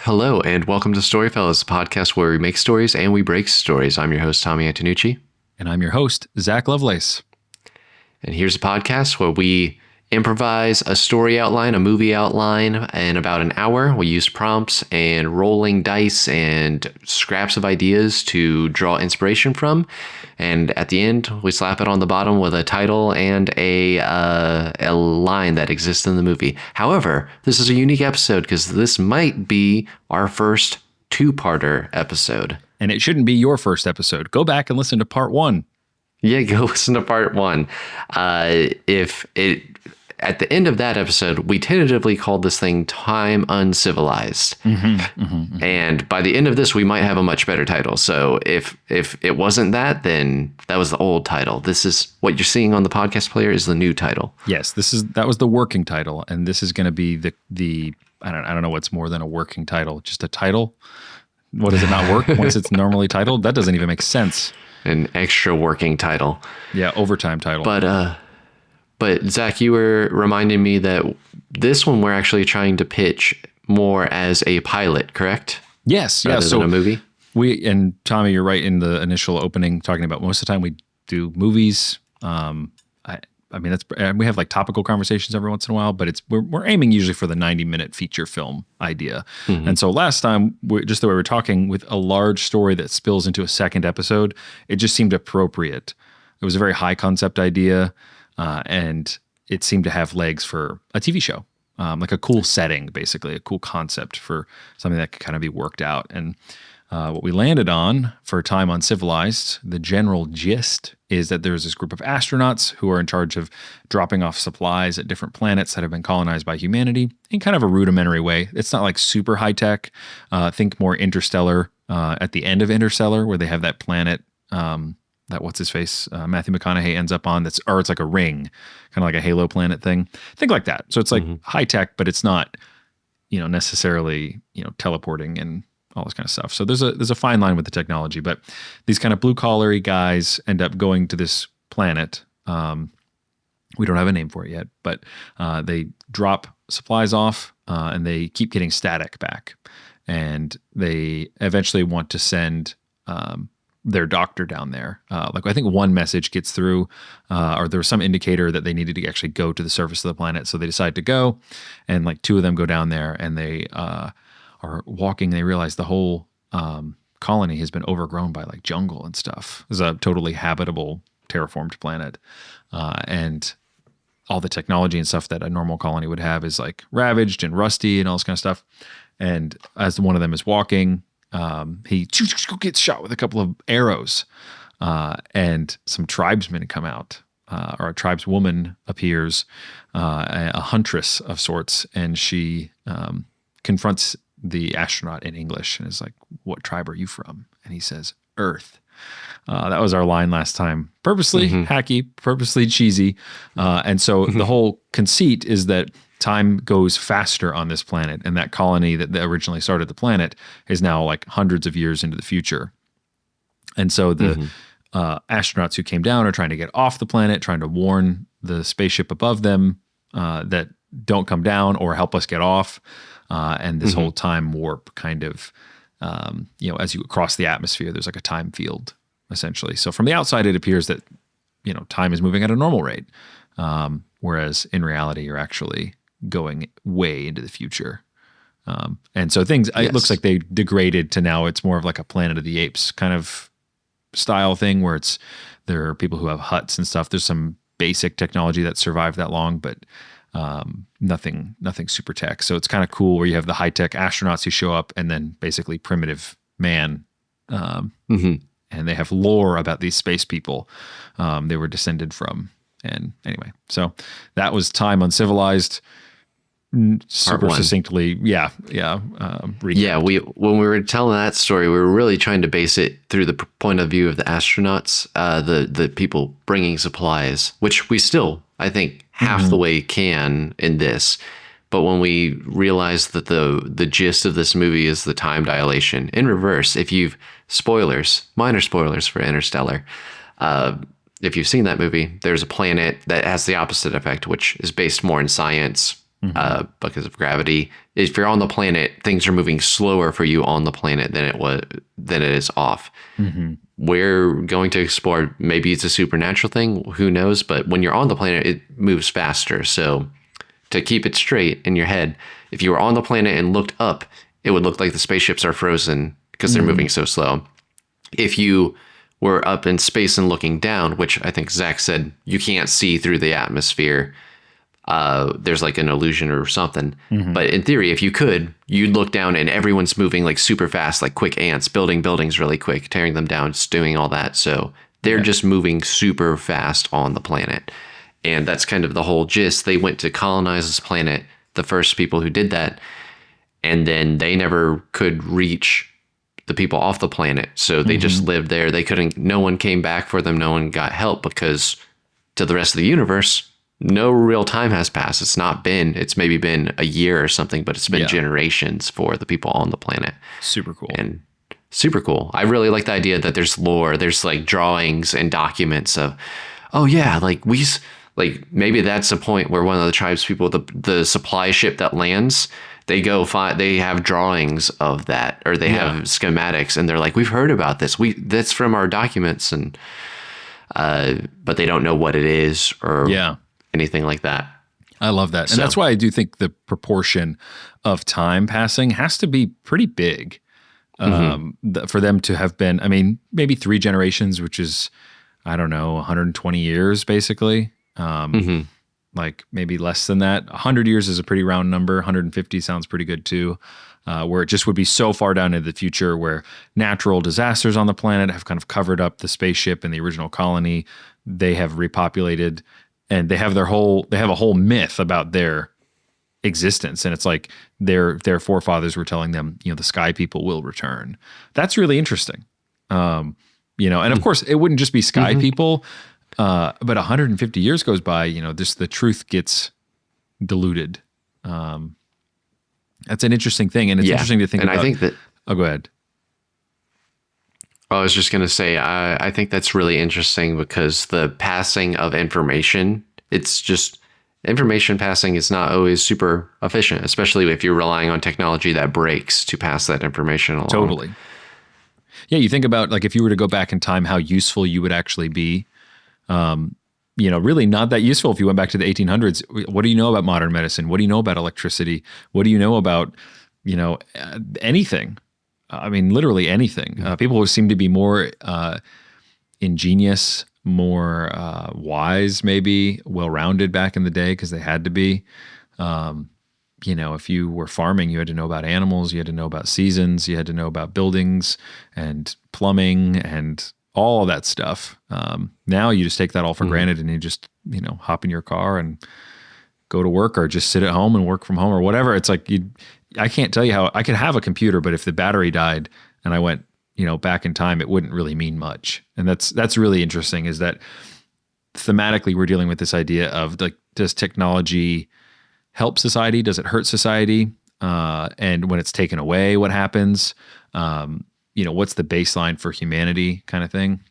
Hello, and welcome to StoryFellas, a podcast where we make stories and we break stories. I'm your host, Tommy Antonucci. And I'm your host, Zach Lovelace. And here's a podcast where we improvise a story outline, a movie outline, in about an hour. We use prompts and rolling dice and scraps of ideas to draw inspiration from. And at the end, we slap it on the bottom with a title and a line that exists in the movie. However, this is a unique episode because this might be our first two-parter episode. And it shouldn't be your first episode. Go back and listen to part one. Yeah, go listen to part one. At the end of that episode, we tentatively called this thing Time Uncivilized. And by the end of this, we might have a much better title. So if it wasn't that, then that was the old title. This is what you're seeing on the podcast player is the new title. Yes, that was the working title. And this is going to be the I don't know what's more than a working title. Just a title. What, does it not work once it's normally titled? That doesn't even make sense. An extra working title. Yeah, overtime title. But Zach, you were reminding me that this one we're actually trying to pitch more as a pilot, correct? Yes, rather than a movie. And Tommy, you're right in the initial opening talking about most of the time we do movies. I mean, we have like topical conversations every once in a while, but we're aiming usually for the 90-minute feature film idea. Mm-hmm. And so last time, just the way we're talking with a large story that spills into a second episode, it just seemed appropriate. It was a very high concept idea, and it seemed to have legs for a TV show, like a cool setting, basically a cool concept for something that could kind of be worked out. And what we landed on for Time Uncivilized, the general gist is that there's this group of astronauts who are in charge of dropping off supplies at different planets that have been colonized by humanity in kind of a rudimentary way. It's not like super high tech. Think more Interstellar, at the end of Interstellar, where they have that planet that what's his face Matthew McConaughey ends up on. It's like a ring, kind of like a Halo planet thing. Think like that. So it's like high tech, but it's not necessarily teleporting and all this kind of stuff. So there's a fine line with the technology, but these kind of blue collar guys end up going to this planet. We don't have a name for it yet, but they drop supplies off and they keep getting static back. And they eventually want to send their doctor down there. Like I think one message gets through, or there was some indicator that they needed to actually go to the surface of the planet. So they decide to go, and like two of them go down there and they are walking. They realize the whole colony has been overgrown by like jungle and stuff. It's a totally habitable, terraformed planet. And all the technology and stuff that a normal colony would have is like ravaged and rusty and all this kind of stuff. And as one of them is walking, he gets shot with a couple of arrows, and some tribesmen come out, or a tribeswoman appears, a huntress of sorts, and she confronts the astronaut in English and is like, "What tribe are you from?" And he says, "Earth." That was our line last time. Purposely hacky, purposely cheesy. And so the whole conceit is that time goes faster on this planet, and that colony that originally started the planet is now like hundreds of years into the future. And so the astronauts who came down are trying to get off the planet, trying to warn the spaceship above them that don't come down or help us get off. And this whole time warp kind of, as you cross the atmosphere, there's like a time field essentially. So from the outside, it appears that, time is moving at a normal rate. Whereas in reality, you're actually going way into the future. And so it looks like they degraded to now it's more of like a Planet of the Apes kind of style thing where there are people who have huts and stuff. There's some basic technology that survived that long, but nothing super tech. So it's kind of cool where you have the high tech astronauts who show up and then basically primitive man. And they have lore about these space people they were descended from. And anyway, so that was Time Uncivilized. Super succinctly, when we were telling that story, we were really trying to base it through the point of view of the astronauts, the people bringing supplies, which we still, I think, half the way can in this. But when we realized that the gist of this movie is the time dilation in reverse, minor spoilers for Interstellar. If you've seen that movie, there's a planet that has the opposite effect, which is based more in science, because of gravity. If you're on the planet, things are moving slower for you on the planet than it is off. We're going to explore. Maybe it's a supernatural thing. Who knows? But when you're on the planet, it moves faster. So to keep it straight in your head, if you were on the planet and looked up, it would look like the spaceships are frozen because they're moving so slow. If you were up in space and looking down, which I think Zach said you can't see through the atmosphere, there's like an illusion or something. But in theory, if you could, you'd look down and everyone's moving like super fast, like quick ants, building buildings really quick, tearing them down, just doing all that. So they're just moving super fast on the planet. And that's kind of the whole gist. They went to colonize this planet, the first people who did that, and then they never could reach the people off the planet. So they just lived there. They couldn't, no one came back for them. No one got help because to the rest of the universe, no real time has passed. It's maybe been a year or something, but it's been generations for the people on the planet. Super cool. And super cool. I really like the idea that there's lore. There's like drawings and documents of, oh yeah, like maybe that's a point where one of the tribes people, the supply ship that lands, they have drawings of that, or they have schematics, and they're like, we've heard about this. That's from our documents, and but they don't know what it is or anything like that. I love that. And that's why I do think the proportion of time passing has to be pretty big for them to have been, I mean, maybe 3 generations, which is, I don't know, 120 years basically. Like maybe less than that. 100 years is a pretty round number. 150 sounds pretty good too. Where it just would be so far down into the future where natural disasters on the planet have kind of covered up the spaceship and the original colony. They have repopulated, and they have a whole myth about their existence. And it's like their forefathers were telling them, the sky people will return. That's really interesting. And of course it wouldn't just be sky people, but 150 years goes by, the truth gets diluted. That's an interesting thing. And it's interesting to think about. And I think that, oh, go ahead. I was just going to say, I think that's really interesting because the passing of information, it's just information passing is not always super efficient, especially if you're relying on technology that breaks to pass that information along. Totally. Yeah. You think about like, if you were to go back in time, how useful you would actually be, really not that useful if you went back to the 1800s. What do you know about modern medicine? What do you know about electricity? What do you know about, anything? I mean, literally anything. People seem to be more ingenious, more wise, maybe well-rounded back in the day because they had to be. If you were farming, you had to know about animals, you had to know about seasons, you had to know about buildings and plumbing and all of that stuff. Now you just take that all for granted, and you just, hop in your car and go to work, or just sit at home and work from home or whatever. It's like I can't tell you how I could have a computer, but if the battery died and I went, back in time, it wouldn't really mean much. And that's really interesting, is that thematically we're dealing with this idea of like, does technology help society? Does it hurt society? And when it's taken away, what happens? What's the baseline for humanity kind of thing?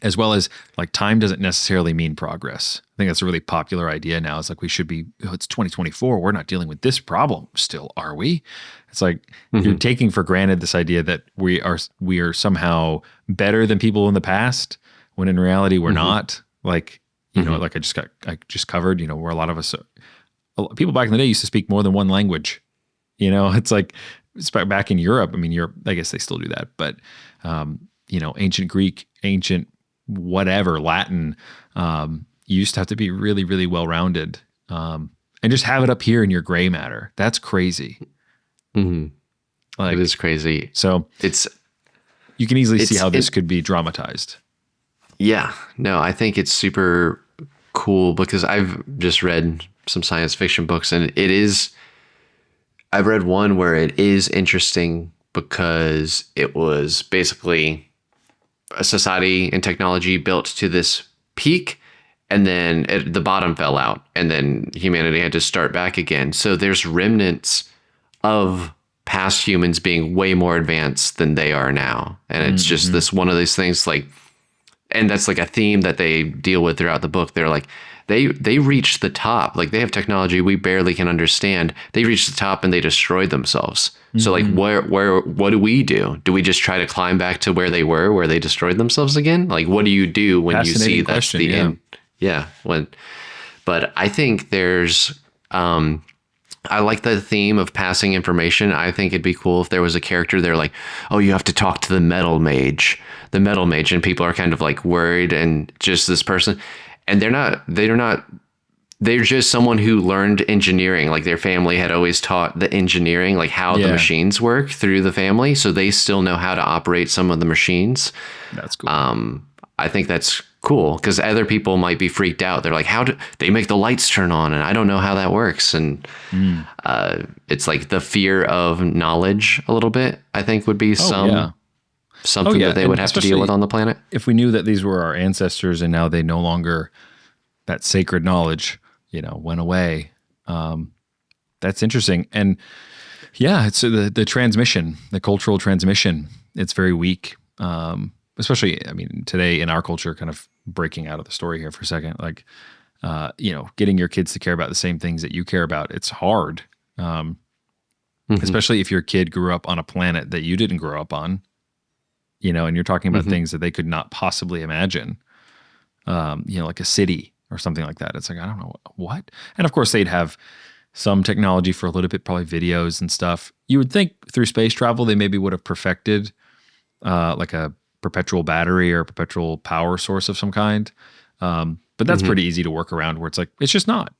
As well as like time doesn't necessarily mean progress. I think that's a really popular idea now. It's like it's 2024. We're not dealing with this problem still, are we? It's like you're taking for granted this idea that we are somehow better than people in the past, when in reality we're not. Like, like I just covered, where a lot of us, people back in the day used to speak more than one language. It's like, it's back in Europe. I mean, I guess they still do that, but, ancient Greek, ancient whatever, Latin, you used to have to be really, really well-rounded, and just have it up here in your gray matter. That's crazy. Like, it is crazy. So you can easily see how this could be dramatized. Yeah, no, I think it's super cool because I've just read some science fiction books, and I've read one where it is interesting because it was basically a society and technology built to this peak, and then the bottom fell out, and then humanity had to start back again. So there's remnants of past humans being way more advanced than they are now. And it's just this one of these things, like, and that's like a theme that they deal with throughout the book. They're like, they reach the top. Like they have technology we barely can understand. They reach the top and they destroy themselves. So like what do we do? Do we just try to climb back to where they were, where they destroyed themselves again? Like what do you do when you see Fascinating that's question, the yeah. end? Yeah. But I think there's I like the theme of passing information. I think it'd be cool if there was a character there like, oh, you have to talk to the metal mage, and people are kind of like worried, and just this person, and they're just someone who learned engineering. Like their family had always taught the engineering, like how the Yeah. machines work through the family, so they still know how to operate some of the machines. That's cool. I think that's cool because other people might be freaked out. They're like, how do they make the lights turn on? And I don't know how that works. And it's like the fear of knowledge a little bit, I think would be Yeah. something yeah, that they and would have to deal with especially on the planet. If we knew that these were our ancestors and now they no longer, that sacred knowledge, went away. That's interesting. And yeah, it's the transmission, the cultural transmission. It's very weak. Especially, I mean, today in our culture, kind of breaking out of the story here for a second, like, getting your kids to care about the same things that you care about. It's hard. Especially if your kid grew up on a planet that you didn't grow up on, and you're talking about things that they could not possibly imagine, like a city or something like that. It's like, I don't know what. And of course they'd have some technology for a little bit, probably videos and stuff. You would think through space travel, they maybe would have perfected like a perpetual battery or a perpetual power source of some kind. But that's pretty easy to work around where it's like, it's just not.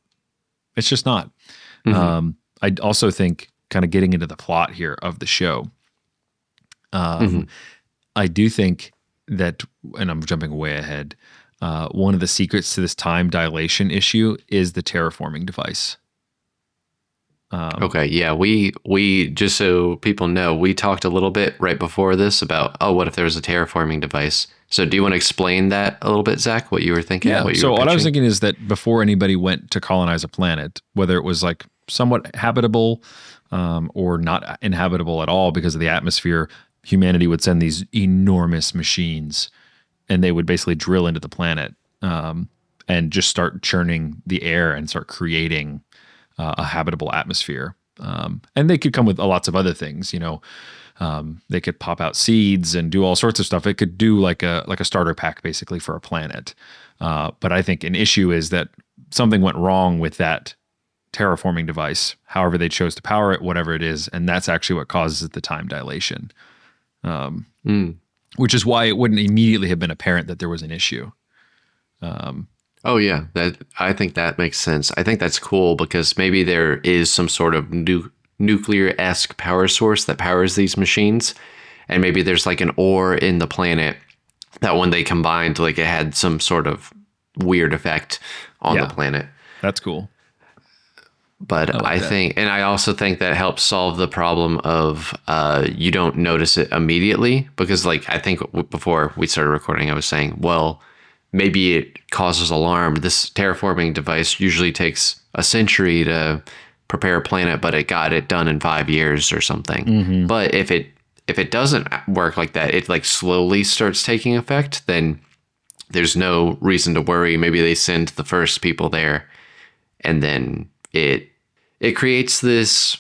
I also think kind of getting into the plot here of the show. I do think that, and I'm jumping way ahead, one of the secrets to this time dilation issue is the terraforming device. Okay, yeah, we just so people know, we talked a little bit right before this about, oh, what if there was a terraforming device? So do you want to explain that a little bit, Zach, what you were thinking? Yeah. What you So were what I was pitching? thinking is that before anybody went to colonize a planet, whether it was like somewhat habitable or not inhabitable at all because of the atmosphere, humanity would send these enormous machines and they would basically drill into the planet and just start churning the air and start creating a habitable atmosphere. And they could come with lots of other things, they could pop out seeds and do all sorts of stuff. It could do like a starter pack basically for a planet. But I think an issue is that something went wrong with that terraforming device, however they chose to power it, whatever it is. And that's actually what causes the time dilation, which is why it wouldn't immediately have been apparent that there was an issue. Oh yeah, that I think that makes sense. I think that's cool because maybe there is some sort of nuclear-esque power source that powers these machines, and maybe there's like an ore in the planet that when they combined, like it had some sort of weird effect on Yeah. the planet. That's cool. But I that. think, and I also think that helps solve the problem of you don't notice it immediately because, like, I think before we started recording, I was saying, well, maybe it causes alarm. This terraforming device usually takes a century to prepare a planet, but it got it done in 5 years or something. But if it doesn't work like that, it like slowly starts taking effect, then there's no reason to worry. Maybe they send the first people there, and then it creates this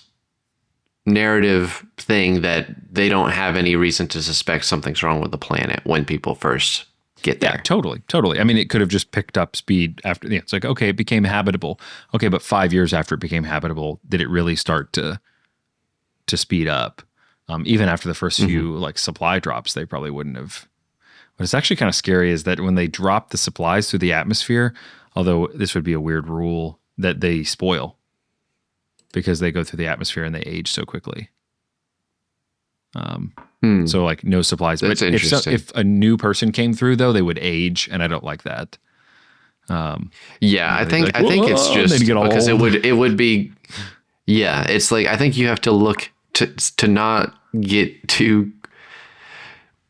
narrative thing that they don't have any reason to suspect something's wrong with the planet when people first get there. Yeah, totally. I mean, it could have just picked up speed after. It's like, okay, it became habitable. Okay, but 5 years after it became habitable, did it really start to speed up? Even after the first few like supply drops, they probably wouldn't have. What is actually kind of scary is that when they drop the supplies through the atmosphere, although this would be a weird rule, that they spoil because they go through the atmosphere and they age so quickly. So like no supplies. That's but interesting. if a new person came through though, they would age, and I don't like that. Yeah, I think like, it's "Whoa," just they'd get all because old. it would be. Yeah, it's like I think you have to look to not get too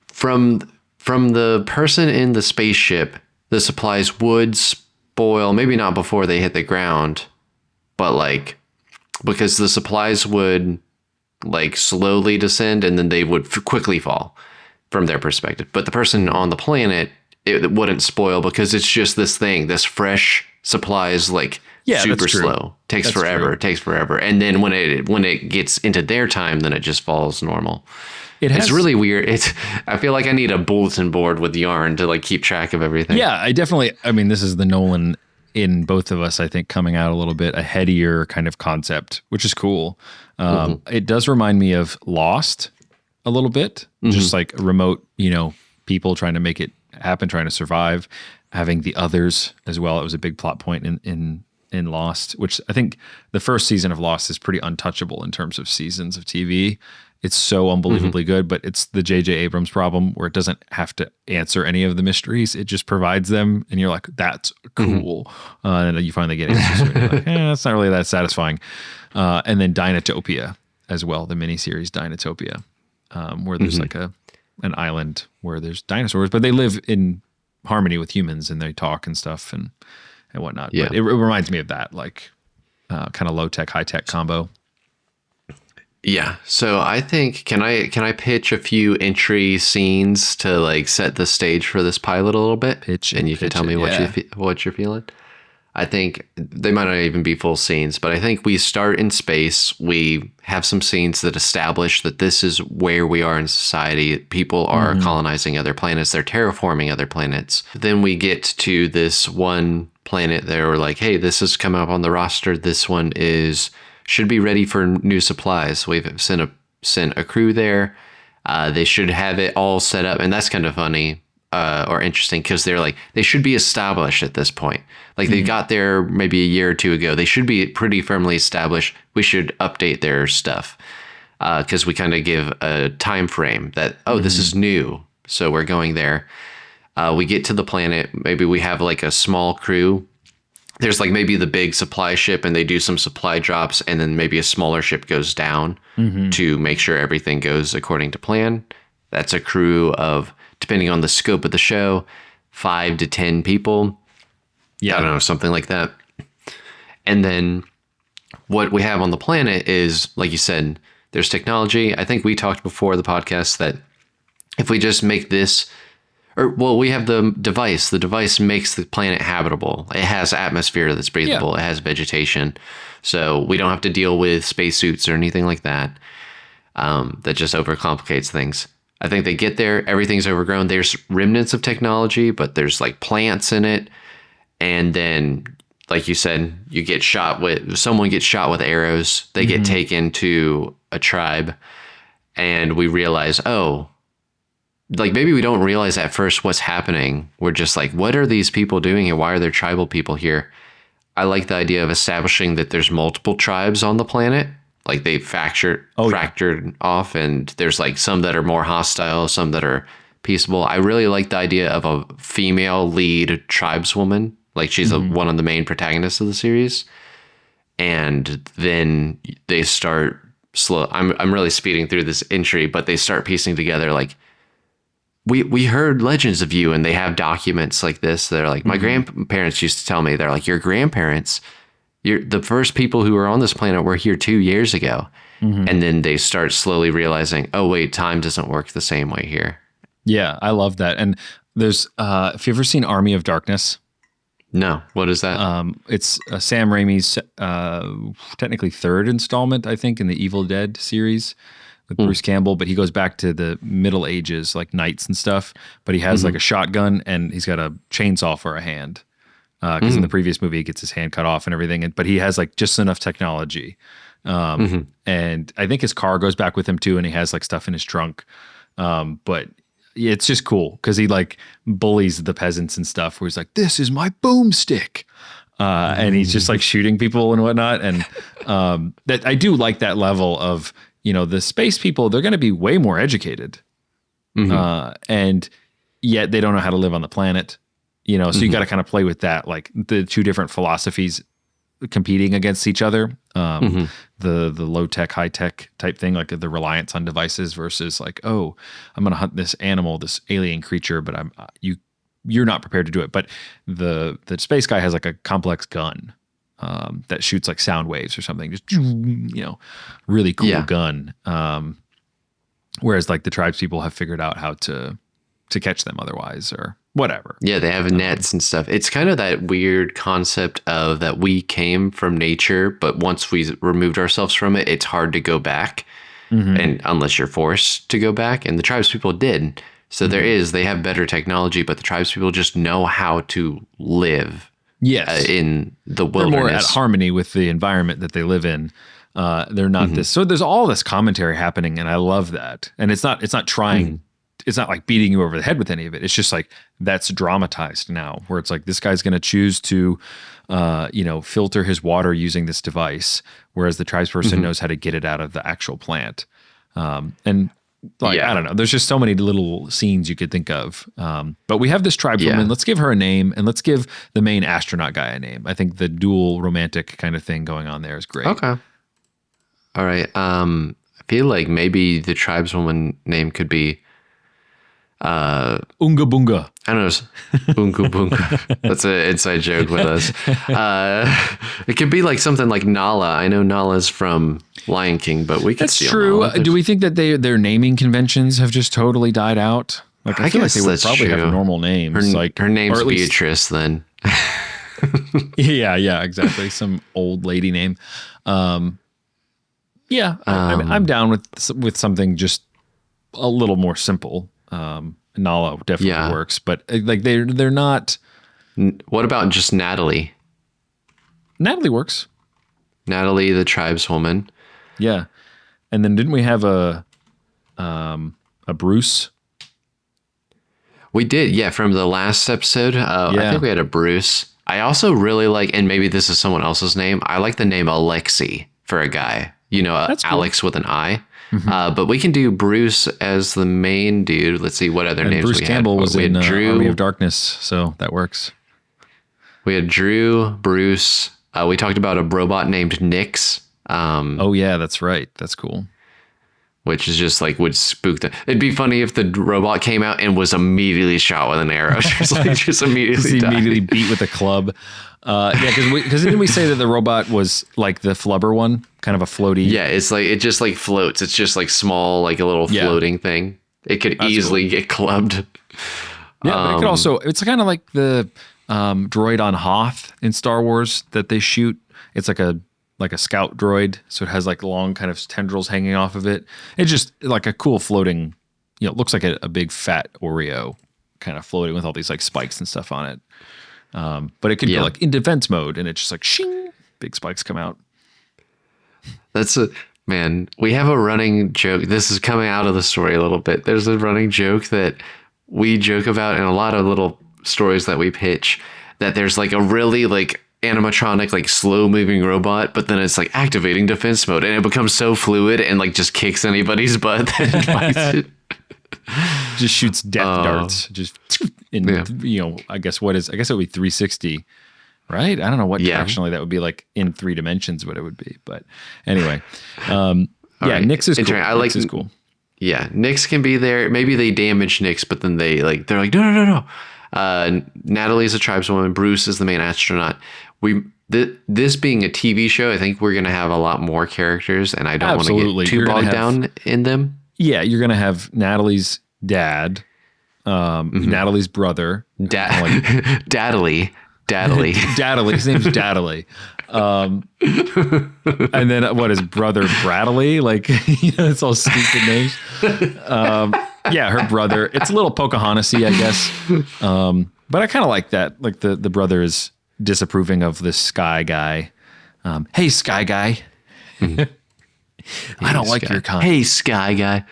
from the person in the spaceship. The supplies would spoil, maybe not before they hit the ground, but like because the supplies would like slowly descend and then they would quickly fall from their perspective. But the person on the planet it wouldn't spoil because it's just this thing. This fresh supply is like super that's true. slow. Takes That's forever. true. It takes forever. And then when it gets into their time, then it just falls normal. It's really weird. I feel like I need a bulletin board with yarn to like keep track of everything. Yeah, I mean, this is the Nolan in both of us, I think, coming out a little bit a headier kind of concept, which is cool. It does remind me of Lost a little bit, just like remote, people trying to make it happen, trying to survive, having the others as well. It was a big plot point in Lost, which I think the first season of Lost is pretty untouchable in terms of seasons of TV. It's so unbelievably good, but it's the J.J. Abrams problem where it doesn't have to answer any of the mysteries. It just provides them, and you're like, that's cool. And then you finally get answers. And you're like, that's not really that satisfying. And then Dinotopia as well, the miniseries Dinotopia, where there's like an island where there's dinosaurs, but they live in harmony with humans and they talk and stuff and whatnot. Yeah. But it reminds me of that, like kind of low tech, high tech combo. Yeah. So I think can I pitch a few entry scenes to like set the stage for this pilot a little bit? And you can tell me what you're feeling. I think they might not even be full scenes, but I think we start in space. We have some scenes that establish that this is where we are in society. People are colonizing other planets. They're terraforming other planets. Then we get to this one planet that we're like, hey, this has come up on the roster. This one should be ready for new supplies. We've sent a crew there. They should have it all set up, and that's kind of funny or interesting because they're like they should be established at this point. Like they got there maybe a year or two ago. They should be pretty firmly established. We should update their stuff because we kind of give a time frame that this is new, so we're going there. We get to the planet. Maybe we have like a small crew. There's like maybe the big supply ship and they do some supply drops and then maybe a smaller ship goes down to make sure everything goes according to plan. That's a crew of, depending on the scope of the show, 5 to 10 people. Yeah. I don't know, something like that. And then what we have on the planet is, like you said, there's technology. I think we talked before the podcast that if we just make this, we have the device. The device makes the planet habitable. It has atmosphere that's breathable. Yeah. It has vegetation. So we don't have to deal with spacesuits or anything like that. That just overcomplicates things. I think they get there. Everything's overgrown. There's remnants of technology, but there's like plants in it. And then, like you said, someone gets shot with arrows. They get taken to a tribe. And we realize, like maybe we don't realize at first what's happening. We're just like, what are these people doing here? Why are there tribal people here? I like the idea of establishing that there's multiple tribes on the planet. Like they fractured off, and there's like some that are more hostile, some that are peaceable. I really like the idea of a female lead tribeswoman. Like she's one of the main protagonists of the series. And then they start I'm really speeding through this entry, but they start piecing together like, we heard legends of you, and they have documents like this. They're like, my grandparents used to tell me, they're like, your grandparents, the first people who were on this planet were here 2 years ago. And then they start slowly realizing, oh wait, time doesn't work the same way here. Yeah, I love that. And there's, have you ever seen Army of Darkness? No. What is that? It's Sam Raimi's technically third installment, I think, in the Evil Dead series with Bruce Campbell, but he goes back to the Middle Ages, like knights and stuff, but he has like a shotgun and he's got a chainsaw for a hand. Because in the previous movie, he gets his hand cut off and everything, but he has like just enough technology. And I think his car goes back with him too, and he has like stuff in his trunk. But yeah, it's just cool because he like bullies the peasants and stuff where he's like, this is my boomstick. And he's just like shooting people and whatnot. And that I do like that level of, the space people, they're going to be way more educated. And yet they don't know how to live on the planet, so you got to kind of play with that, like the two different philosophies competing against each other. The low tech, high tech type thing, like the reliance on devices versus like, oh, I'm going to hunt this animal, this alien creature, but you're not prepared to do it. But the space guy has like a complex gun that shoots like sound waves or something, just, really cool gun. Whereas like the tribes people have figured out how to catch them otherwise, or whatever. Yeah, they have nets and stuff. It's kind of that weird concept of that we came from nature, but once we removed ourselves from it, it's hard to go back. And unless you're forced to go back, and the tribes people did. So they have better technology, but the tribes people just know how to live in the wilderness. They're more at harmony with the environment that they live in. They're not this. So there's all this commentary happening, and I love that. And it's not trying. It's not like beating you over the head with any of it. It's just like that's dramatized now, where it's like this guy's going to choose to, filter his water using this device, whereas the tribesperson knows how to get it out of the actual plant. I don't know. There's just so many little scenes you could think of. But we have this tribeswoman. Let's give her a name, and let's give the main astronaut guy a name. I think the dual romantic kind of thing going on there is great. Okay. All right. I feel like maybe the tribeswoman name could be Unga Bunga. I don't know. Bunga Bunga. That's an inside joke with us. It could be like something like Nala. I know Nala's from Lion King, but we could That's see true. Do we think that their naming conventions have just totally died out? Like I feel like they would probably have normal names. Her name's Beatrice then. Yeah, exactly. Some old lady name. I'm down with something just a little more simple. Nala definitely works, but like they're not. What about just Natalie? Natalie works. Natalie, the tribeswoman. Yeah, and then didn't we have a Bruce? We did, yeah. From the last episode, I think we had a Bruce. I also really like, and maybe this is someone else's name. I like the name Alexi for a guy. That's Alex cool. with an I. But we can do Bruce as the main dude. Let's see what other names Bruce we Campbell had. Was in Army of Darkness, so that works. We had Drew, Bruce. We talked about a robot named Nyx. That's right. That's cool. Which is just like would spook them. It'd be funny if the robot came out and was immediately shot with an arrow. just immediately beat with a club. Because didn't we say that the robot was like the flubber one, kind of a floaty? Yeah, it's like it just like floats. It's just like small, like a little floating thing. It could easily get clubbed. Yeah, but it could also. It's kind of like the droid on Hoth in Star Wars that they shoot. It's like a scout droid, so it has like long kind of tendrils hanging off of it. It's just like a cool floating. It looks like a big fat Oreo kind of floating with all these like spikes and stuff on it. But it could go like in defense mode, and it's just like shing, big spikes come out. We have a running joke. This is coming out of the story a little bit. There's a running joke that we joke about in a lot of little stories that we pitch, that there's like a really like animatronic, like slow moving robot, but then it's like activating defense mode, and it becomes so fluid and like just kicks anybody's butt that it fights it. Just shoots death darts. Just I guess it would be 360, right? I don't know what directionally that would be like in 3 dimensions, what it would be. But anyway, right. Nyx is cool. Nyx is cool. Yeah, Nyx can be there. Maybe they damage Nyx, but then they're like, no. Natalie's a tribeswoman. Bruce is the main astronaut. This being a TV show, I think we're going to have a lot more characters, and I don't want to get too bogged down in them. Yeah, you're going to have Natalie's dad, Natalie's brother. Daddly. His name's Daddly. And then what is brother Bradley? Like, it's all stupid names. Her brother. It's a little Pocahontas-y, I guess. But I kind of like that. Like the brother is disapproving of this Sky guy. Hey, Sky guy. I don't like your kind. Hey, Sky guy.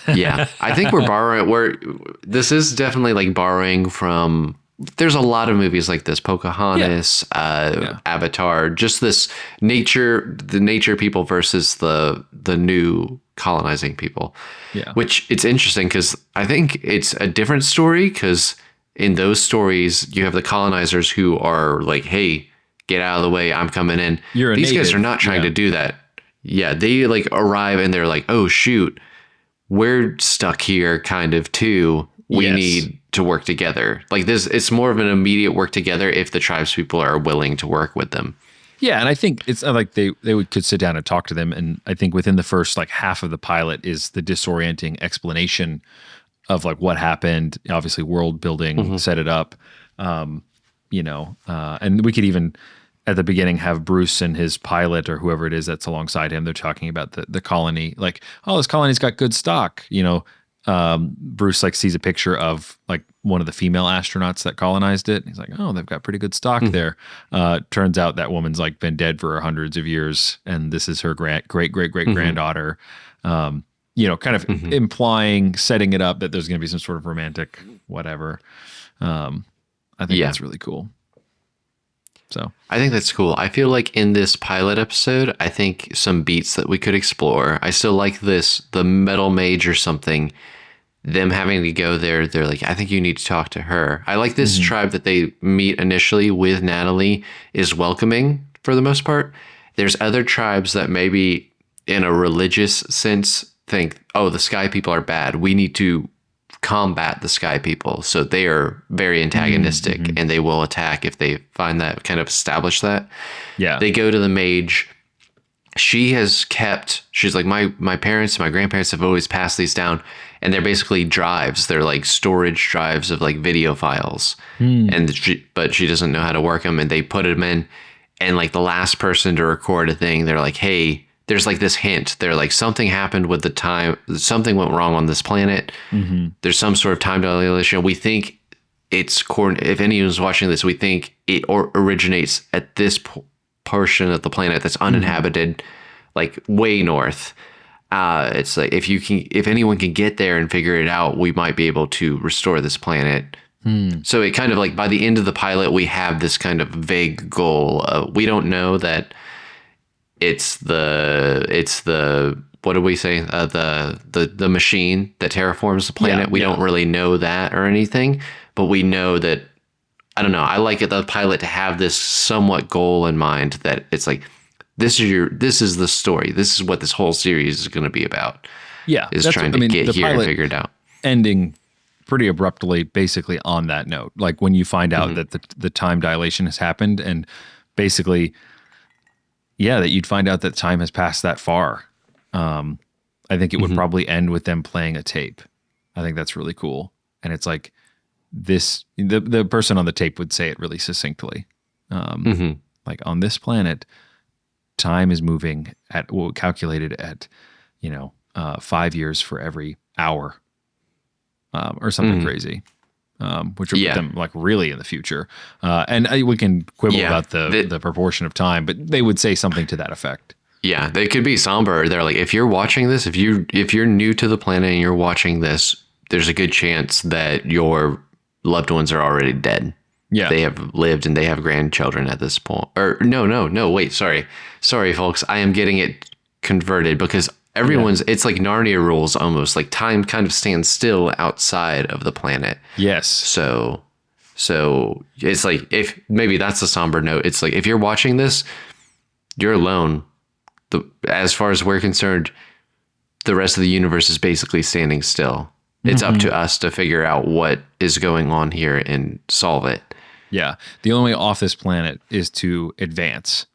Yeah, I think we're borrowing. This is definitely like borrowing from. There's a lot of movies like this: Pocahontas, Avatar. Just this the nature people versus the new colonizing people. Yeah, which it's interesting because I think it's a different story because in those stories you have the colonizers who are like, "Hey, get out of the way! I'm coming in." These guys are not trying to do that. Yeah, they like arrive and they're like, "Oh shoot, we're stuck here," kind of too. We need to work together. Like this, it's more of an immediate work together if the tribes people are willing to work with them. Yeah, and I think it's like they could sit down and talk to them. And I think within the first like half of the pilot is the disorienting explanation of like what happened. Obviously, world building, set it up. And we could even at the beginning have Bruce and his pilot or whoever it is that's alongside him. They're talking about the colony, like, oh, this colony's got good stock. Bruce like sees a picture of like one of the female astronauts that colonized it. He's like, oh, they've got pretty good stock there. Turns out that woman's like been dead for hundreds of years, and this is her great great granddaughter. Kind of implying, setting it up that there's going to be some sort of romantic whatever. I think that's really cool. So I think that's cool. I feel like in this pilot episode, I think some beats that we could explore. I still like the metal mage or something, them having to go there. They're like, I think you need to talk to her. I like this tribe that they meet initially with Natalie is welcoming for the most part. There's other tribes that maybe in a religious sense think, oh, the sky people are bad. We need to combat the sky people. So they are very antagonistic and they will attack if they find that, kind of establish that. Yeah. They go to the mage. She's like, my parents, my grandparents have always passed these down, and they're basically drives. They're like storage drives of like video files. But she doesn't know how to work them, and they put them in, and like the last person to record a thing, they're like, hey, there's like this hint. They're like, something happened with the time. Something went wrong on this planet. There's some sort of time dilation. We think if anyone's watching this, we think it originates at this portion of the planet that's uninhabited, like way north. It's like, if anyone can get there and figure it out, we might be able to restore this planet. So it kind of like, by the end of the pilot, we have this kind of vague goal. We don't know that it's the what do we say? The machine that terraforms the planet. We don't really know that or anything, but we know that, I don't know. I like the pilot to have this somewhat goal in mind, that it's like, this is the story. This is what this whole series is going to be about. Yeah. Is trying to get here and figure it out. Ending pretty abruptly, basically on that note, like when you find out that the time dilation has happened, and basically, that you'd find out that time has passed that far. I think it would probably end with them playing a tape. I think that's really cool. And it's like the person on the tape would say it really succinctly. Like, on this planet, time is moving at calculated at, 5 years for every hour, or something crazy. Which would put them like really in the future. And we can quibble about the proportion of time, but they would say something to that effect. Yeah, they could be somber. They're like, if you're watching this, if you're new to the planet and you're watching this, there's a good chance that your loved ones are already dead. Yeah, they have lived and they have grandchildren at this point. Or no, wait, sorry, folks, I am getting it converted, because it's like Narnia rules almost. Like, time kind of stands still outside of the planet. Yes. So it's like, if maybe that's a somber note. It's like, if you're watching this, you're alone. As far as we're concerned, the rest of the universe is basically standing still. It's up to us to figure out what is going on here and solve it. Yeah. The only way off this planet is to advance.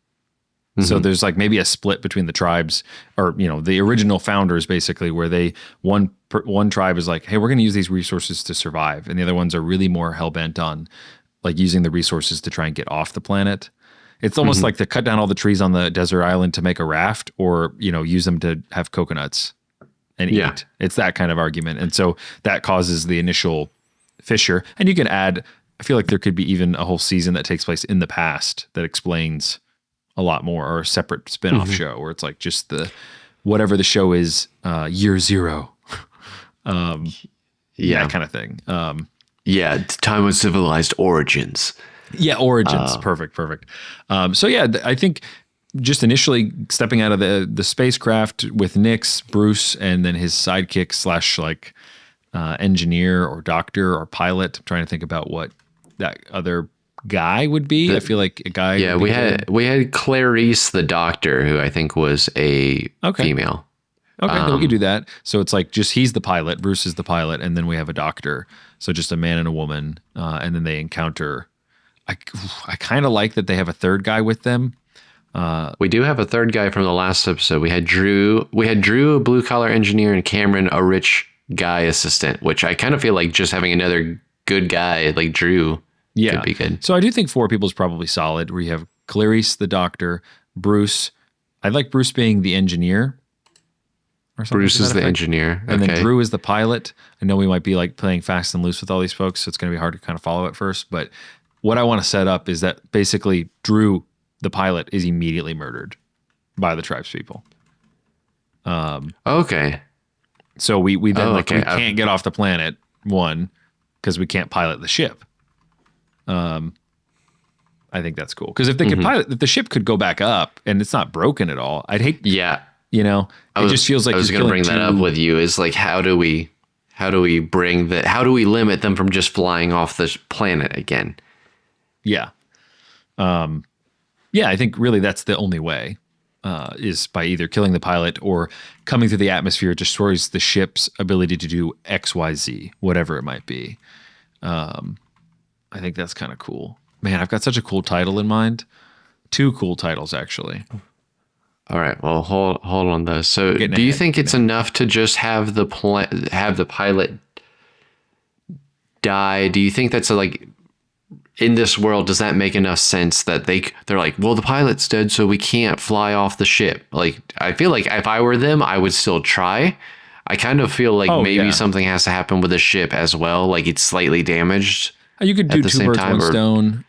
So there's like maybe a split between the tribes, or, the original founders, basically, where one tribe is like, hey, we're going to use these resources to survive. And the other ones are really more hell-bent on like using the resources to try and get off the planet. It's almost like to cut down all the trees on the desert island to make a raft, or, use them to have coconuts and eat. It's that kind of argument. And so that causes the initial fissure. And you can add, I feel like there could be even a whole season that takes place in the past that explains a lot more, or a separate spin-off show where it's like just whatever the show is, year zero. That kind of thing. Time of civilized origins. Yeah, origins. Perfect. I think just initially stepping out of the spacecraft with Nix, Bruce, and then his sidekick / engineer or doctor or pilot. I'm trying to think about what that other guy would be. I feel like a guy. Yeah, we had Clarice, the doctor, who I think was a female. Okay, we could do that. So it's like just he's the pilot, Bruce is the pilot, and then we have a doctor. So just a man and a woman, and then they encounter. I kind of like that they have a third guy with them. We do have a third guy from the last episode. We had Drew, a blue collar engineer, and Cameron, a rich guy assistant, which I kind of feel like just having another good guy like Drew could Yeah. be good. So I do think 4 people is probably solid. Where you have Clarice, the doctor, Bruce. I'd like Bruce being the engineer or something Bruce to that is the effect. engineer. And then Okay. Drew is the pilot. I know we might be like playing fast and loose with all these folks, so it's going to be hard to kind of follow at first. But what I want to set up is that basically Drew, the pilot, is immediately murdered by the tribes people. Okay. So we then Oh, like okay. we can't get off the planet, one, because we can't pilot the ship. I think that's cool. Because if they could pilot, if the ship could go back up and it's not broken at all, I'd hate, Yeah. it just feels like I was you're going to killing bring that up with you is like, how do we limit them from just flying off this planet again? Yeah. Yeah, I think really that's the only way is by either killing the pilot or coming through the atmosphere destroys the ship's ability to do X, Y, Z, whatever it might be. I think that's kind of cool. Man, I've got such a cool title in mind. 2 cool titles, actually. All right. Well, hold on those. So, Getting do you ahead, think it's enough to just have the pilot die? Do you think that's like in this world? Does that make enough sense that they're like, well, the pilot's dead, so we can't fly off the ship? Like, I feel like if I were them, I would still try. I kind of feel like maybe something has to happen with the ship as well, like it's slightly damaged. You could do at the 2 same birds, time, 1 or- stone,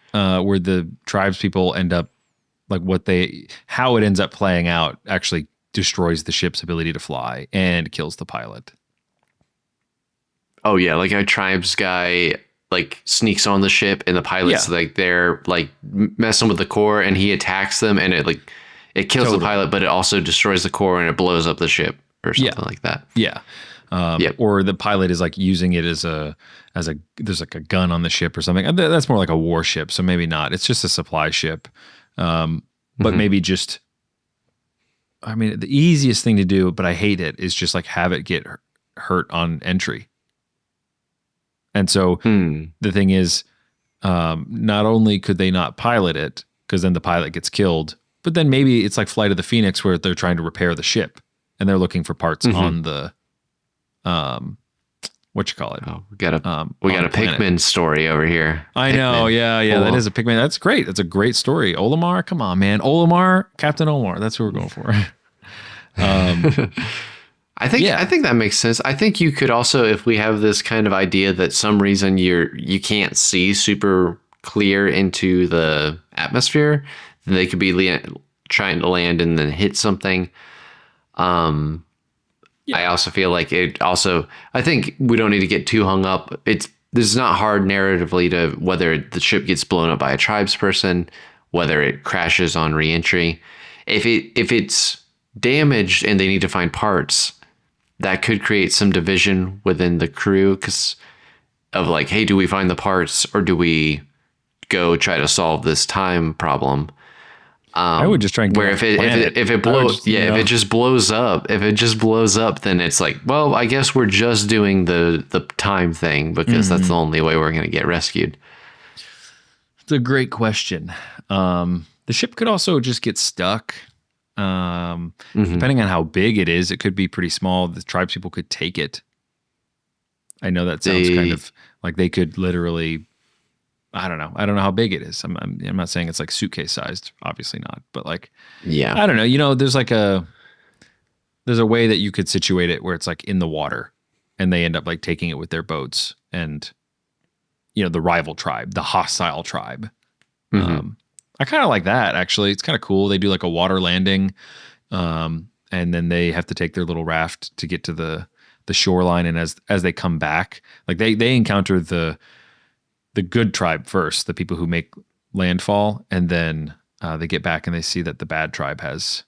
where the tribes people end up like how it ends up playing out actually destroys the ship's ability to fly and kills the pilot. Oh yeah, like a tribes guy like sneaks on the ship and the pilots like they're like messing with the core and he attacks them and it kills the pilot, but it also destroys the core and it blows up the ship or something like that. Yeah. Or the pilot is like using it as a there's like a gun on the ship or something. That's more like a warship, so maybe not. It's just a supply ship. But maybe just, I mean, the easiest thing to do, but I hate it, is just like have it get hurt on entry. And so the thing is, not only could they not pilot it, because then the pilot gets killed, but then maybe it's like Flight of the Phoenix where they're trying to repair the ship and they're looking for parts on the, what you call it? Oh, we got a Pikmin story over here. I know. Yeah. That is a Pikmin. That's great. That's a great story. Olimar, come on, man. Olimar, Captain Olimar. That's what we're going for. I think that makes sense. I think you could also, if we have this kind of idea that some reason you can't see super clear into the atmosphere, then they could be trying to land and then hit something. I also feel like I think we don't need to get too hung up. This is not hard narratively to whether the ship gets blown up by a tribes person, whether it crashes on reentry. If it's damaged and they need to find parts, that could create some division within the crew because of like, hey, do we find the parts or do we go try to solve this time problem? I would just try and where if it just blows up, then it's like, well, I guess we're just doing the time thing because that's the only way we're going to get rescued. It's a great question. The ship could also just get stuck. Depending on how big it is, it could be pretty small. The tribes people could take it. I know that sounds kind of like they could literally. I don't know how big it is. I'm not saying it's like suitcase sized, obviously not, but like, I don't know. There's a way that you could situate it where it's like in the water and they end up like taking it with their boats and, the rival tribe, the hostile tribe. I kind of like that actually. It's kind of cool. They do like a water landing. And then they have to take their little raft to get to the shoreline. And as they come back, like they encounter the good tribe first, the people who make landfall, and then they get back and they see that the bad tribe has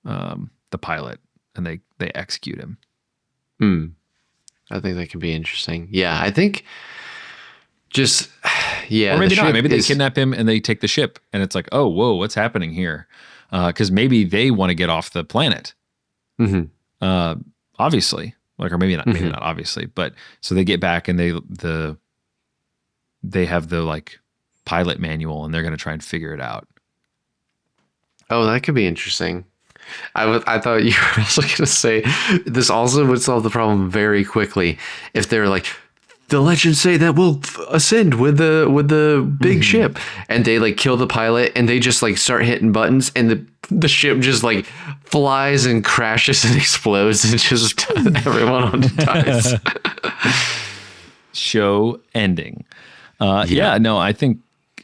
the pilot, and they execute him. I think that could be interesting. Yeah, I think just or maybe not. Maybe they kidnap him and they take the ship, and it's like, oh, whoa, what's happening here? Because maybe they want to get off the planet. Obviously, like, or maybe not. Maybe not obviously, but so they get back and they have the like pilot manual and they're going to try and figure it out. Oh, that could be interesting. I thought you were also going to say this also would solve the problem very quickly if they're like, the legends say that we'll ascend with the big ship, and they like kill the pilot and they just like start hitting buttons and the ship just like flies and crashes and explodes and just everyone on dies. Show ending. Yeah, no, I think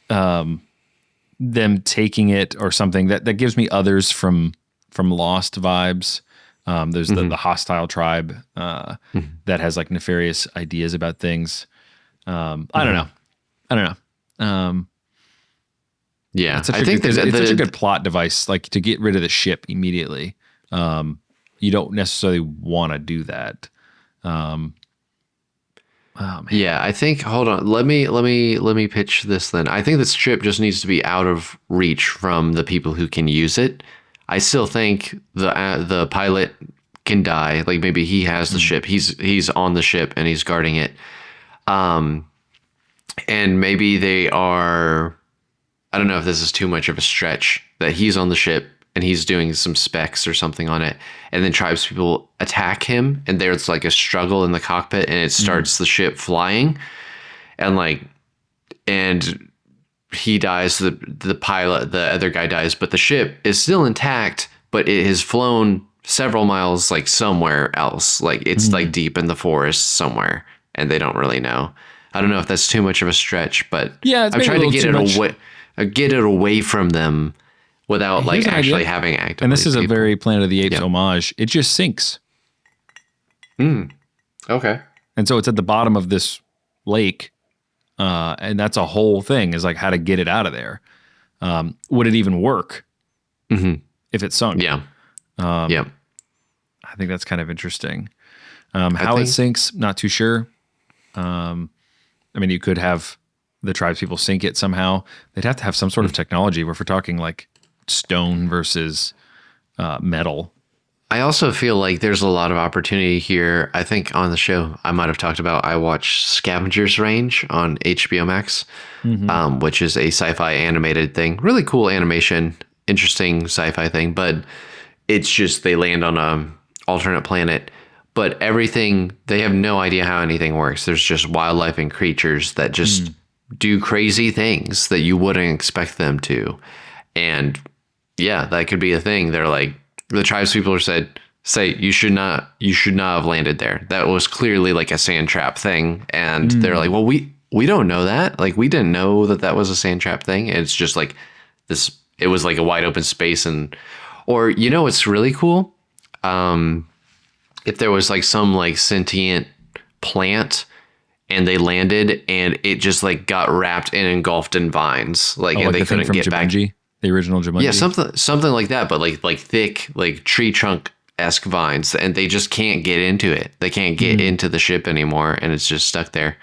them taking it or something that gives me Others from Lost vibes. There's the hostile tribe that has like nefarious ideas about things. I don't know. Yeah, It's such a good plot device, like to get rid of the ship immediately. You don't necessarily want to do that. Yeah, I think. Hold on. Let me pitch this then. I think this ship just needs to be out of reach from the people who can use it. I still think the pilot can die. Like maybe he has the ship. He's on the ship and he's guarding it. And maybe they are. I don't know if this is too much of a stretch that he's on the ship and he's doing some specs or something on it, and then tribes people attack him, and there's like a struggle in the cockpit, and it starts the ship flying, and he dies. The pilot, the other guy dies, but the ship is still intact, but it has flown several miles like somewhere else, like it's like deep in the forest somewhere, and they don't really know. I don't know if that's too much of a stretch, but yeah, it's I'm trying to get it away from them without like actually having active. And this is a very Planet of the Apes homage. It just sinks. Okay. And so it's at the bottom of this lake. And that's a whole thing, is like how to get it out of there. Would it even work if it sunk? Yeah. I think that's kind of interesting. How it sinks, not too sure. I mean, you could have the tribes people sink it somehow. They'd have to have some sort of technology where if we're talking like stone versus metal. I also feel like there's a lot of opportunity here. I think on the show I might have talked about, I watched Scavenger's Range on HBO Max, which is a sci-fi animated thing. Really cool animation, interesting sci-fi thing, but it's just they land on a alternate planet, but everything, they have no idea how anything works. There's just wildlife and creatures that just do crazy things that you wouldn't expect them to. And yeah, that could be a thing. They're like, the tribes people say you should not have landed there. That was clearly like a sand trap thing. And they're like, well, we don't know that. Like, we didn't know that was a sand trap thing. And it's just like this, it was like a wide open space. And, or, you know, it's really cool. If there was like some like sentient plant and they landed and it just like got wrapped and engulfed in vines, like, and like they the couldn't get Jumanji, back. The original Jumanji. Yeah, something like that, but like thick, like tree trunk-esque vines, and they just can't get into it. They can't get into the ship anymore, and it's just stuck there.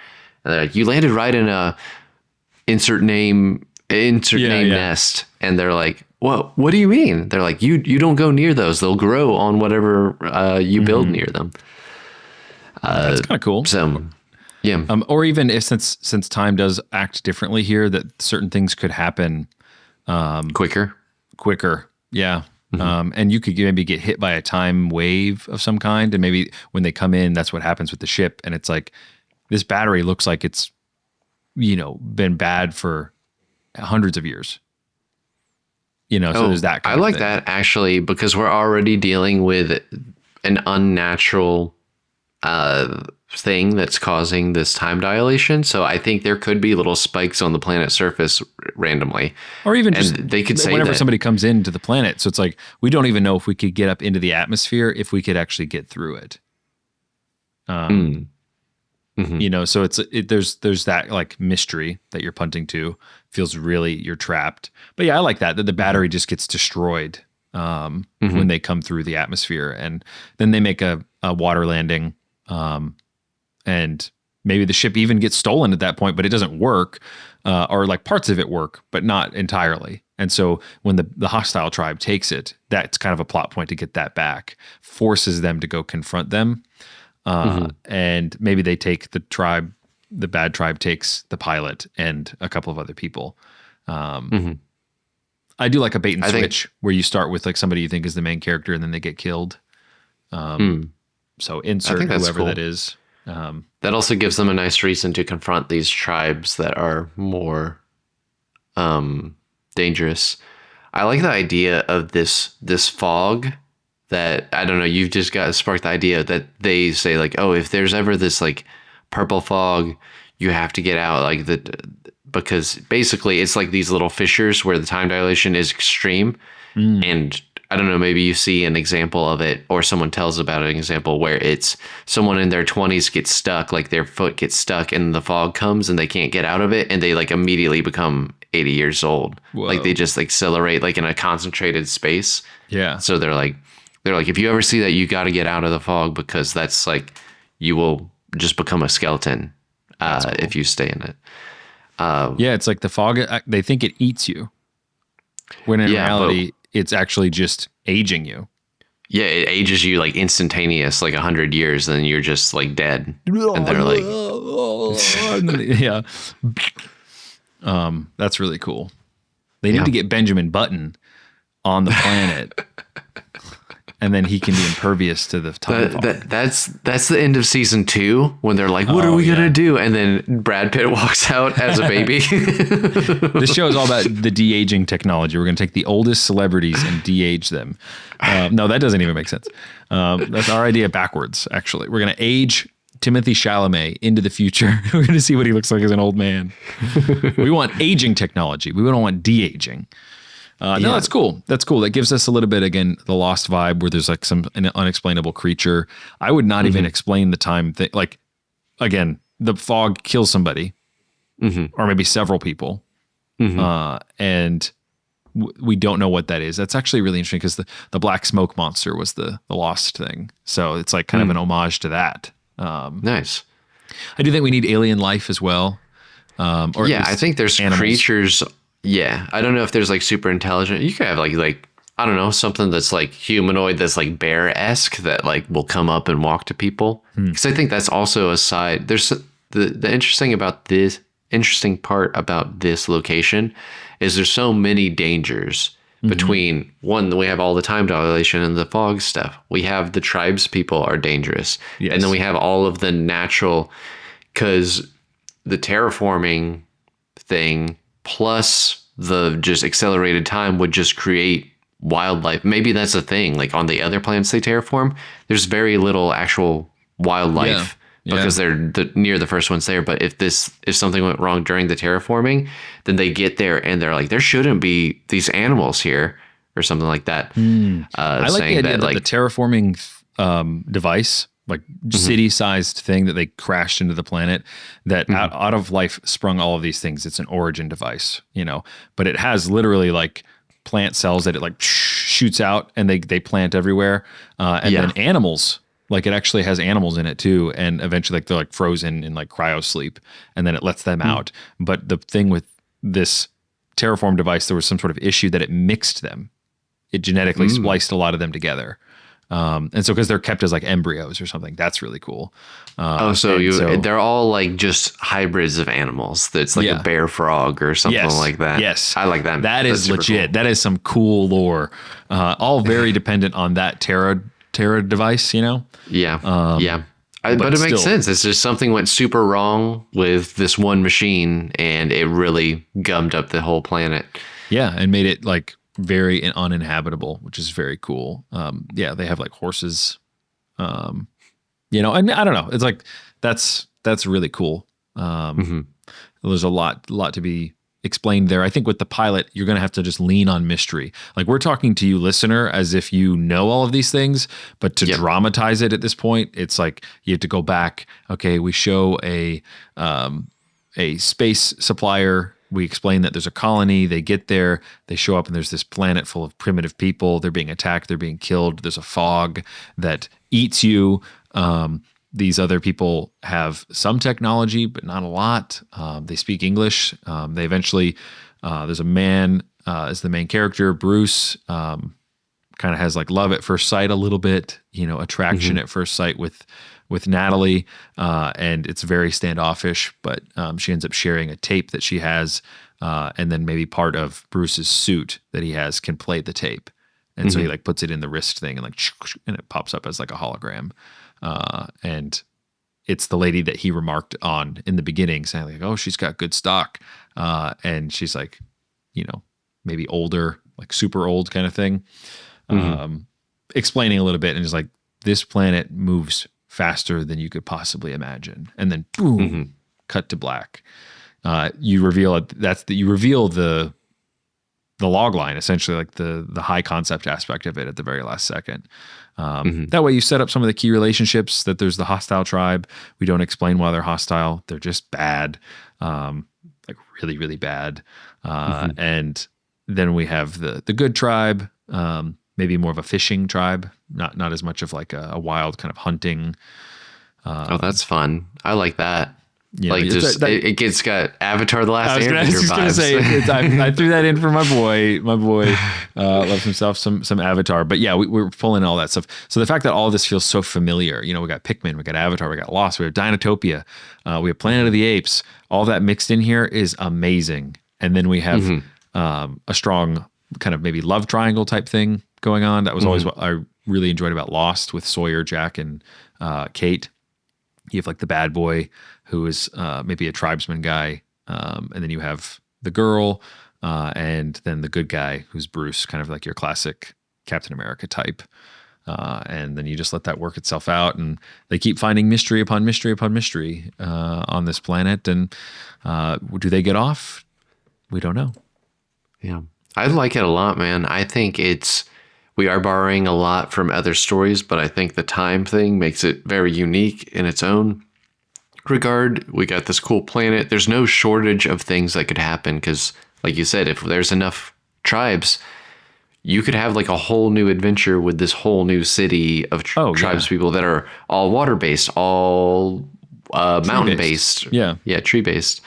And they're like, you landed right in a insert name nest, and they're like, what do you mean? They're like, you don't go near those. They'll grow on whatever you build near them. That's kind of cool. So, yeah. Or even if since time does act differently here, that certain things could happen quicker. Yeah. And you could maybe get hit by a time wave of some kind. And maybe when they come in, that's what happens with the ship. And it's like, this battery looks like it's, been bad for hundreds of years. So there's that kind I of like thing. that actually, because we're already dealing with an unnatural thing that's causing this time dilation. So I think there could be little spikes on the planet's surface randomly. Or even and just they could say whenever that somebody comes into the planet. So it's like, we don't even know if we could get up into the atmosphere, if we could actually get through it. So there's that like mystery that you're punting to. Feels really, you're trapped. But yeah, I like that the battery just gets destroyed when they come through the atmosphere, and then they make a water landing, and maybe the ship even gets stolen at that point, but it doesn't work, or like parts of it work, but not entirely. And so when the hostile tribe takes it, that's kind of a plot point to get that back, forces them to go confront them. And maybe they take the bad tribe takes the pilot and a couple of other people. I I do like a bait and I think- switch where you start with like somebody you think is the main character and then they get killed. So insert think that's whoever cool. that is. That also gives them a nice reason to confront these tribes that are more dangerous. I like the idea of this fog that, I don't know, you've just got sparked the idea that they say like, oh, if there's ever this like purple fog, you have to get out, like because basically it's like these little fissures where the time dilation is extreme. And I don't know, maybe you see an example of it, or someone tells about an example where it's someone in their 20s gets stuck, like their foot gets stuck and the fog comes and they can't get out of it, and they like immediately become 80 years old. Whoa. Like they just accelerate like in a concentrated space. Yeah. So they're like, if you ever see that, you got to get out of the fog, because that's like, you will just become a skeleton if you stay in it. Yeah, it's like the fog. They think it eats you, when in reality, it's actually just aging you. Yeah, it ages you like instantaneous, like 100 years, and then you're just like dead. And they're like, yeah. That's really cool. They need to get Benjamin Button on the planet, and then he can be impervious to the time fog. That's the end of season 2, when they're like, what are we gonna do? And then Brad Pitt walks out as a baby. This show is all about the de-aging technology. We're going to take the oldest celebrities and de-age them. No, that doesn't even make sense. That's our idea backwards, actually. We're going to age Timothy Chalamet into the future. We're going to see what he looks like as an old man. We want aging technology. We don't want de-aging. No, that's cool. That's cool. That gives us a little bit, again, the Lost vibe, where there's like an unexplainable creature. I would not even explain the time thing. Like, again, the fog kills somebody, or maybe several people, and we don't know what that is. That's actually really interesting, because the black smoke monster was the Lost thing. So it's like kind of an homage to that. Nice. I do think we need alien life as well. Or I think there's animals. creatures. Yeah, I don't know if there's like super intelligent. You could have like I don't know, something that's like humanoid, that's like bear-esque, that like will come up and walk to people. Because I think that's also a side. There's the interesting part about this location is there's so many dangers between, one, we have all the time dilation and the fog stuff. We have the tribes people are dangerous. Yes. And then we have all of the natural, because the terraforming thing plus the just accelerated time would just create wildlife. Maybe that's a thing. Like on the other planets they terraform, there's very little actual wildlife because they're near the first ones there. But if something went wrong during the terraforming, then they get there and they're like, there shouldn't be these animals here or something like that. I like the idea that the terraforming device, like city-sized thing that they crashed into the planet, that out of life sprung all of these things. It's an origin device, but it has literally like plant cells that it like shoots out, and they plant everywhere. And then animals, like it actually has animals in it too. And eventually like they're like frozen in like cryo sleep, and then it lets them out. But the thing with this terraform device, there was some sort of issue that it mixed them. It genetically spliced a lot of them together. And so because they're kept as like embryos or something, that's really cool. They're all like just hybrids of animals. That's like a bear frog or something like that. Yes. I like that. That is legit. Cool. That is some cool lore. All very dependent on that Terra device, Yeah. But it makes sense. It's just something went super wrong with this one machine, and it really gummed up the whole planet. Yeah, and made it like very uninhabitable, which is very cool. They have like horses, and I don't know. It's like, that's really cool. There's a lot to be explained there. I think with the pilot, you're going to have to just lean on mystery. Like we're talking to you, listener, as if you know all of these things, but to dramatize it at this point, it's like you have to go back. Okay, we show a space supplier. We explain that there's a colony. They get there. They show up, and there's this planet full of primitive people. They're being attacked. They're being killed. There's a fog that eats you. These other people have some technology, but not a lot. They speak English. They eventually, there's a man as the main character, Bruce, kind of has like love at first sight a little bit, attraction at first sight with with Natalie, and it's very standoffish, but she ends up sharing a tape that she has, and then maybe part of Bruce's suit that he has can play the tape. And so he like puts it in the wrist thing and like, and it pops up as like a hologram. And it's the lady that he remarked on in the beginning, saying like, "Oh, she's got good stock," and she's like, you know, maybe older, like super old kind of thing. Explaining a little bit, and is like, "This planet moves faster than you could possibly imagine," and then boom, cut to black. You reveal you reveal the log line, essentially, like the high concept aspect of it at the very last second. That way you set up some of the key relationships, that there's the hostile tribe. We don't explain why they're hostile. They're just bad, like really, really bad. And then we have the good tribe, maybe more of a fishing tribe, not as much of like a wild kind of hunting. Oh, that's fun. I like that. Yeah, like just it gets got Avatar: The Last Airbender vibes. I was gonna say I threw that in for my boy. My boy loves himself some Avatar. But yeah, we're pulling all that stuff. So the fact that all of this feels so familiar, you know, we got Pikmin, we got Avatar, we got Lost, we have Dinotopia, we have Planet of the Apes. All that mixed in here is amazing. And then we have a strong kind of maybe love triangle type thing going on. That was always what I really enjoyed about Lost, with Sawyer, Jack, and Kate. You have like the bad boy who is maybe a tribesman guy, and then you have the girl, and then the good guy who's Bruce, kind of like your classic Captain America type. And then you just let that work itself out, and they keep finding mystery upon mystery upon mystery on this planet. And do they get off? We don't know. Yeah, I like it a lot, man. I think we are borrowing a lot from other stories, but I think the time thing makes it very unique in its own regard. We got this cool planet. There's no shortage of things that could happen because, like you said, if there's enough tribes, you could have like a whole new adventure with this whole new city of tribes people that are all water-based, all mountain-based. Yeah, tree-based.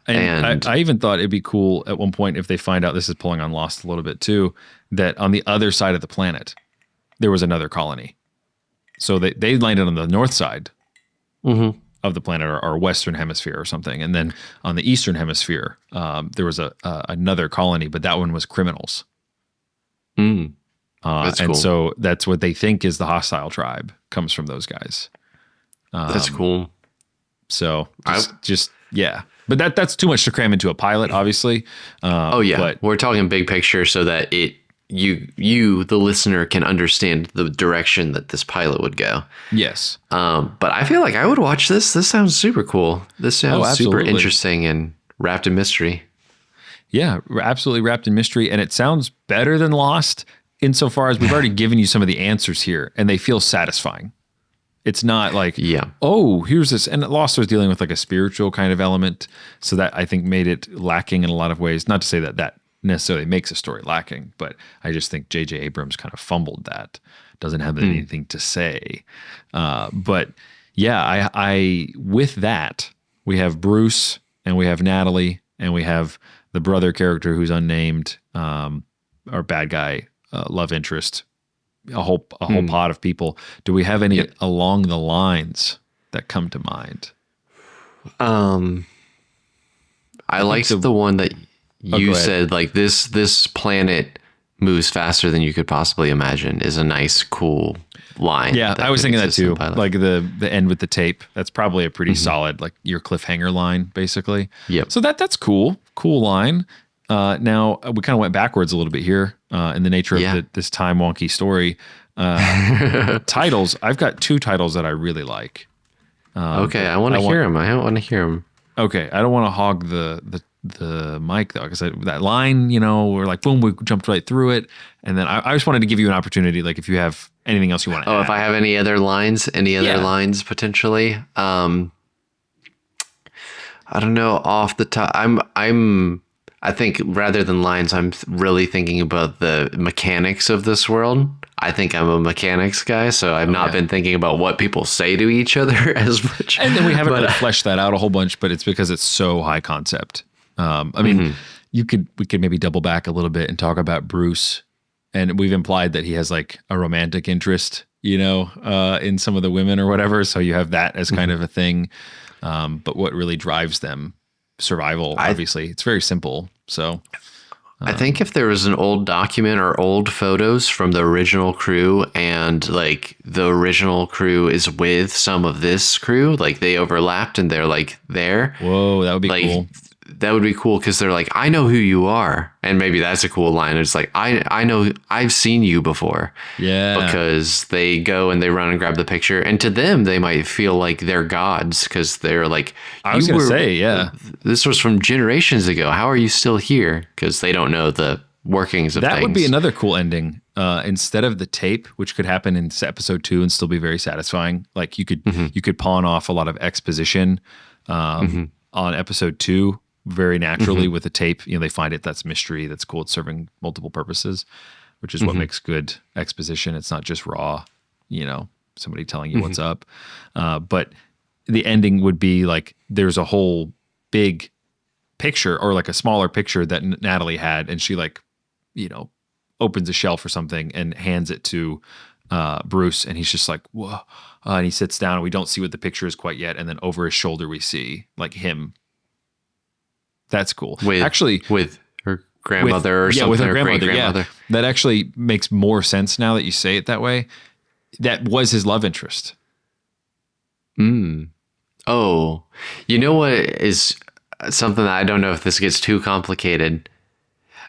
And I even thought it'd be cool at one point if they find out, this is pulling on Lost a little bit too, that on the other side of the planet, there was another colony. So they landed on the north side of the planet, or western hemisphere or something. And then on the eastern hemisphere, there was another colony, but that one was criminals. That's cool. And so that's what they think is the hostile tribe, comes from those guys. That's cool. So just yeah. But that's too much to cram into a pilot, obviously. But we're talking big picture so that you the listener can understand the direction that this pilot would go. Yes. But I feel like I would watch this. This sounds super cool. This sounds super interesting and wrapped in mystery. Yeah, absolutely wrapped in mystery. And it sounds better than Lost insofar as we've already given you some of the answers here, and they feel satisfying. It's not like, oh, here's this. And Lost was dealing with like a spiritual kind of element. So that I think made it lacking in a lot of ways. Not to say that necessarily makes a story lacking, but I just think J.J. Abrams kind of fumbled that. Doesn't have anything to say. But yeah, I with that, we have Bruce and we have Natalie and we have the brother character who's unnamed, our bad guy, love interest. A whole pot of people. Do we have any along the lines that come to mind? I liked the one that you said, like this planet moves faster than you could possibly imagine, is a nice, cool line. Yeah, I was thinking that too. Like the end with the tape. That's probably a pretty solid, like your cliffhanger line, basically. Yep. So that's cool. Cool line. Now we kind of went backwards a little bit here in the nature of this time wonky story. Titles. I've got two titles that I really like. Okay, I want to hear them. I want to hear them. Okay, I don't want to hog the mic though, because that line, you know, we're like boom, we jumped right through it, and then I just wanted to give you an opportunity, like if you have anything else you want to add. If I have any other lines, potentially. I don't know off the top. I think rather than lines, I'm really thinking about the mechanics of this world. I think I'm a mechanics guy, so I've not been thinking about what people say to each other as much. And then we haven't really fleshed that out a whole bunch, but it's because it's so high concept. I mean, we could maybe double back a little bit and talk about Bruce. And we've implied that he has like a romantic interest, in some of the women or whatever. So you have that as kind of a thing. But what really drives them? Survival, obviously. It's very simple. So I think if there was an old document or old photos from the original crew and like the original crew is with some of this crew, like they overlapped and they're like there. Whoa, that would be like, cool. That would be cool because they're like, I know who you are. And maybe that's a cool line. It's like, I know I've seen you before. Yeah. Because they go and they run and grab the picture. And to them, they might feel like they're gods because they're like, I was going to say, yeah. This was from generations ago. How are you still here? Because they don't know the workings of things. That would be another cool ending. Instead of the tape, which could happen in episode 2 and still be very satisfying. Like you could pawn off a lot of exposition on episode 2 very naturally with the tape. They find it. That's mystery. That's cool. It's serving multiple purposes, which is what makes good exposition. It's not just raw, somebody telling you what's up. But the ending would be like there's a whole big picture or like a smaller picture that Natalie had, and she opens a shelf or something and hands it to Bruce, and he's just like, whoa. And he sits down and we don't see what the picture is quite yet. And then over his shoulder, we see like him. That's cool. With her grandmother or something. With her grandmother. grandmother. Yeah. That actually makes more sense now that you say it that way. That was his love interest. Oh, you know what is something that I don't know if this gets too complicated.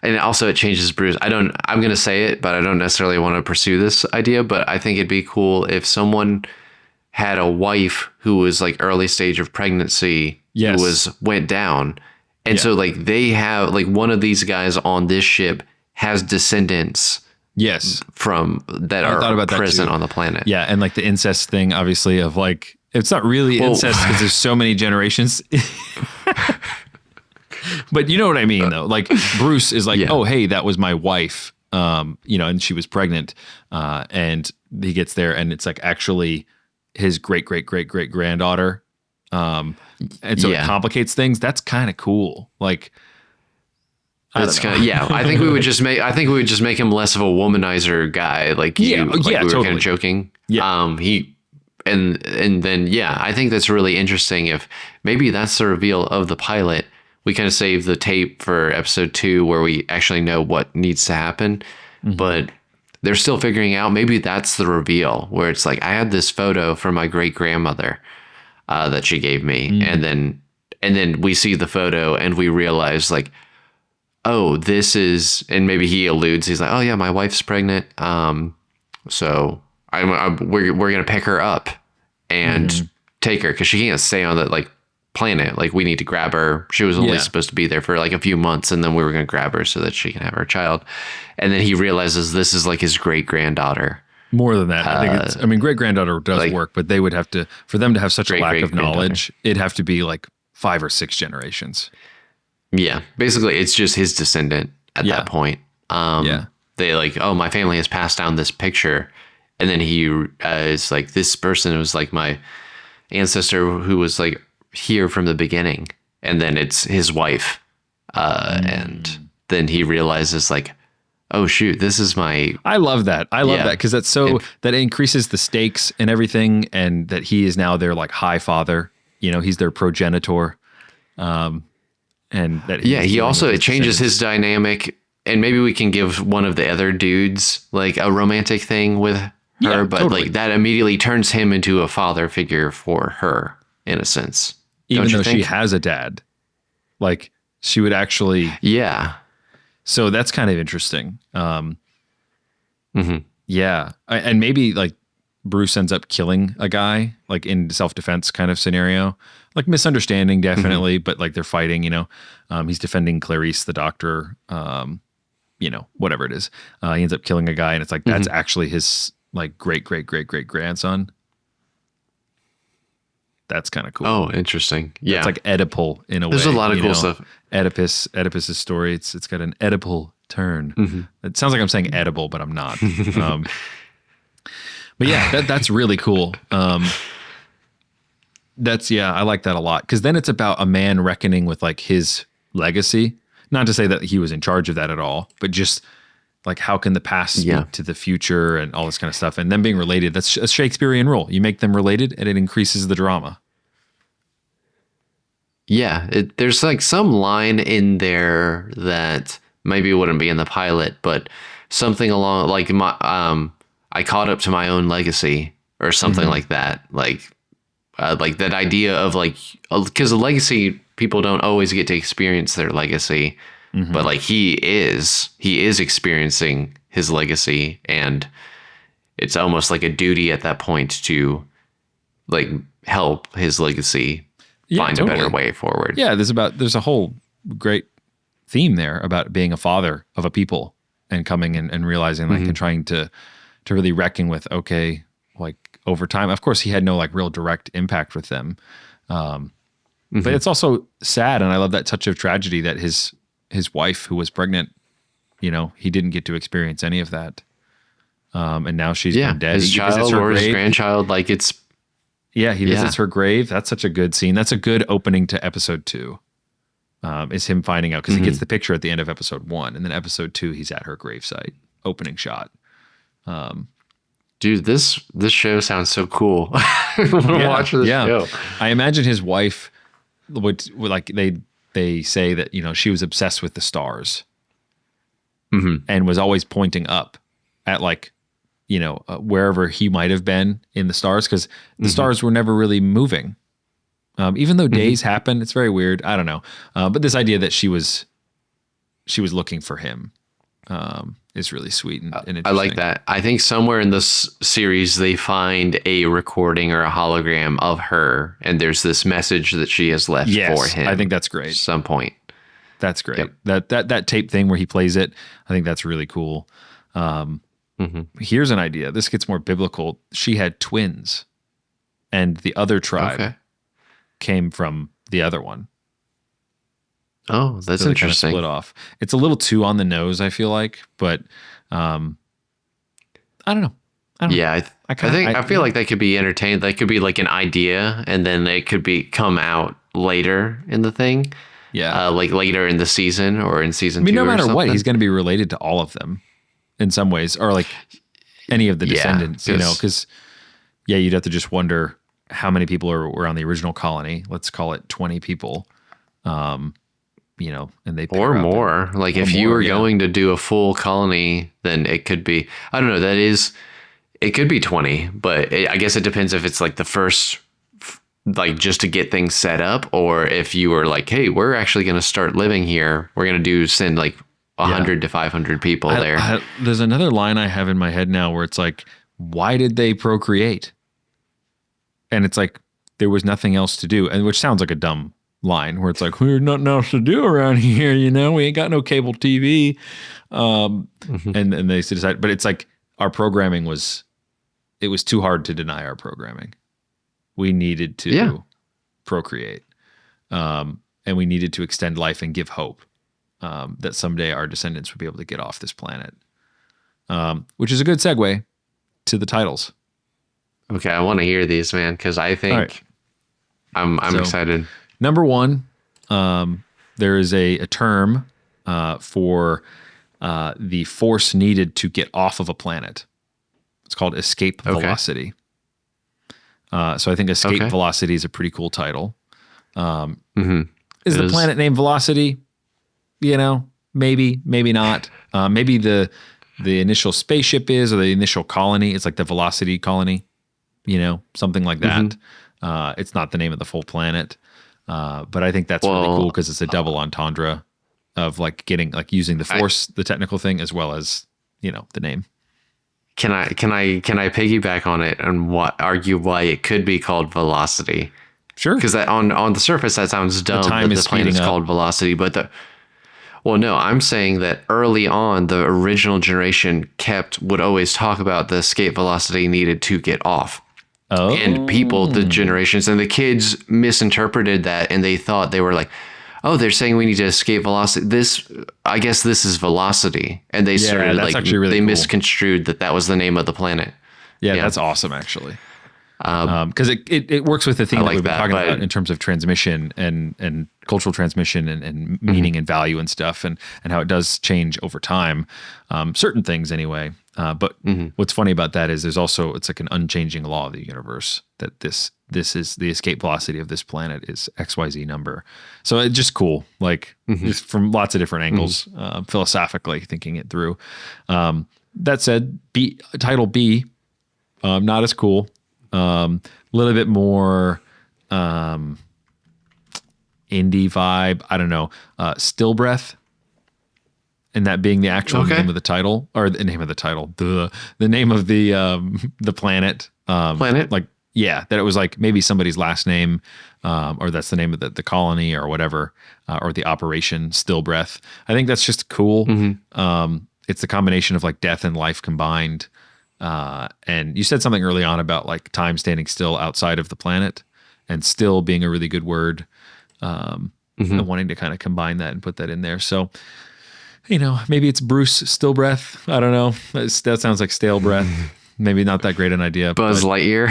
And also it changes Bruce. I'm going to say it, but I don't necessarily want to pursue this idea, but I think it'd be cool if someone had a wife who was like early stage of pregnancy, who went down. And so like they have like one of these guys on this ship has descendants from that are present on the planet. Yeah. And like the incest thing, obviously, of like, it's not really incest because there's so many generations. But you know what I mean, though? Like Bruce is like, oh, hey, that was my wife, and she was pregnant. And he gets there and it's like actually his great-great-great-great-granddaughter. And so it complicates things. That's kind of cool. Like, that's kind of, I think we would just make him less of a womanizer guy. Like we were kind of joking. Yeah. And then, I think that's really interesting. If maybe that's the reveal of the pilot, we kind of save the tape for episode 2 where we actually know what needs to happen, but they're still figuring out. Maybe that's the reveal where it's like, I had this photo from my great grandmother that she gave me. And then we see the photo and we realize like, oh, this is, and maybe he alludes, he's like, oh yeah, my wife's pregnant. So we're going to pick her up and take her. 'Cause she can't stay on that like planet. Like we need to grab her. She was only supposed to be there for like a few months, and then we were going to grab her so that she can have her child. And then he realizes this is like his great granddaughter. More than that, I think great granddaughter does like, work, but they would have to, for them to have such a lack of knowledge, it'd have to be like 5 or 6 generations. Yeah, basically, it's just his descendant at that point. They like, oh, my family has passed down this picture, and then he is like, this person was like my ancestor who was like here from the beginning, and then it's his wife, and then he realizes like, oh shoot, this is my. I love that. I love that because that's so that increases the stakes and everything, and that he is now their like high father. He's their progenitor, and that he also it changes his dynamic, and maybe we can give one of the other dudes like a romantic thing with her, but totally. Like that immediately turns him into a father figure for her in a sense. Even though she has a dad, like she would actually, So that's kind of interesting. Yeah, and maybe like Bruce ends up killing a guy, like in self-defense kind of scenario, like misunderstanding definitely, but like they're fighting. He's defending Clarice, the doctor. Whatever it is, he ends up killing a guy, and it's like that's actually his like great grandson. That's kind of cool. Oh, interesting. Yeah. It's like Oedipal in a way. There's a lot of cool stuff. Oedipus's story. It's got an Oedipal turn. It sounds like I'm saying edible, but I'm not. But yeah, that's really cool. I like that a lot. Because then it's about a man reckoning with like his legacy. Not to say that he was in charge of that at all, but just Like, how can the past speak Yeah. to the future and all this kind of stuff? And them being related, that's a Shakespearean rule. You make them related and it increases the drama. Yeah, there's like some line in there that maybe wouldn't be in the pilot, but something along like I caught up to my own legacy or something like that. Like that idea of like, because a legacy, people don't always get to experience their legacy, but like he is experiencing his legacy, and it's almost like a duty at that point to like help his legacy find a better way forward. Yeah, there's a whole great theme there about being a father of a people and coming and realizing like and trying to really reckon with, okay, like over time. Of course, he had no like real direct impact with them, but it's also sad, and I love that touch of tragedy that his wife, who was pregnant, you know, he didn't get to experience any of that, and now she's been dead. His child or his grandchild, like it's. Yeah, he visits her grave. That's such a good scene. That's a good opening to episode 2. Is him finding out, because he gets the picture at the end of episode 1, and then episode 2 he's at her gravesite. Opening shot. Dude, this show sounds so cool. I want to watch this show. I imagine his wife would like they say that, you know, she was obsessed with the stars, and was always pointing up at like, you know, wherever he might have been in the stars, because the stars were never really moving. Even though days happen, it's very weird. I don't know. But this idea that she was looking for him is really sweet and interesting. I like that. I think somewhere in this series, they find a recording or a hologram of her, and there's this message that she has left for him. I think that's great. At some point. That's great. Yep. That tape thing where he plays it, I think that's really cool. Here's an idea. This gets more biblical. She had twins, and the other tribe came from the other one. Oh, that's so interesting. Kind of split off. It's a little too on the nose, I feel like, but I don't know. I feel like that could be entertained. That could be like an idea, and then it could come out later in the thing. Yeah, like later in the season or in season 2. No matter what, he's going to be related to all of them in some ways, or like any of the descendants, you know, because you'd have to just wonder how many people were on the original colony. Let's call it 20 people, you know, and they or more. Like if you were going to do a full colony, then it could be, I don't know, it could be 20, but I guess it depends if it's like the first, like just to get things set up, or if you were like, hey, we're actually going to start living here. We're going to send like 100 to 500 people there. There's another line I have in my head now where it's like, why did they procreate? And it's like, there was nothing else to do. And which sounds like a dumb line where it's like, there's nothing else to do around here. You know, we ain't got no cable TV. And they decided, but it's like our programming it was too hard to deny our programming. We needed to procreate. And we needed to extend life and give hope. That someday our descendants would be able to get off this planet, which is a good segue to the titles. Okay, I want to hear these, man, because I think I'm excited. Number 1, there is a term for the force needed to get off of a planet. It's called escape velocity. So I think escape velocity is a pretty cool title. Is the planet named Velocity? You know, maybe not. Maybe the initial spaceship is, or the initial colony. It's like the Velocity colony, you know, something like that. It's not the name of the full planet. But I think that's really cool because it's a double entendre of like using the force, the technical thing, as well as, you know, the name. Can I piggyback on it and argue why it could be called Velocity? Sure. Because on the surface that sounds dumb. The planet is called Velocity, but no, I'm saying that early on the original generation would always talk about the escape velocity needed to get off. Oh. And people, the generations and the kids misinterpreted that, and they thought they were like, oh, they're saying we need to escape velocity. I guess this is Velocity. And they started really cool. Misconstrued that was the name of the planet. Yeah, that's awesome, actually. Because it works with the theme that like we've been that, talking but- about in terms of transmission and cultural transmission and meaning and value and stuff, and how it does change over time. Certain things anyway. But what's funny about that is it's like an unchanging law of the universe that this is the escape velocity of this planet is XYZ number. So it's just cool, like just from lots of different angles, philosophically thinking it through. That said, title B, not as cool. A little bit more indie vibe. I don't know. Still Breath. And that being the actual name of the title, or the name of the title, the name of the planet. Planet? Like, yeah, that it was like maybe somebody's last name, or that's the name of the colony or whatever, or the operation Still Breath. I think that's just cool. It's the combination of like death and life combined. And you said something early on about like time standing still outside of the planet, and still being a really good word. And wanting to kind of combine that and put that in there. So, maybe it's Bruce Still Breath. I don't know. That sounds like stale breath. Maybe not that great an idea. Buzz Lightyear.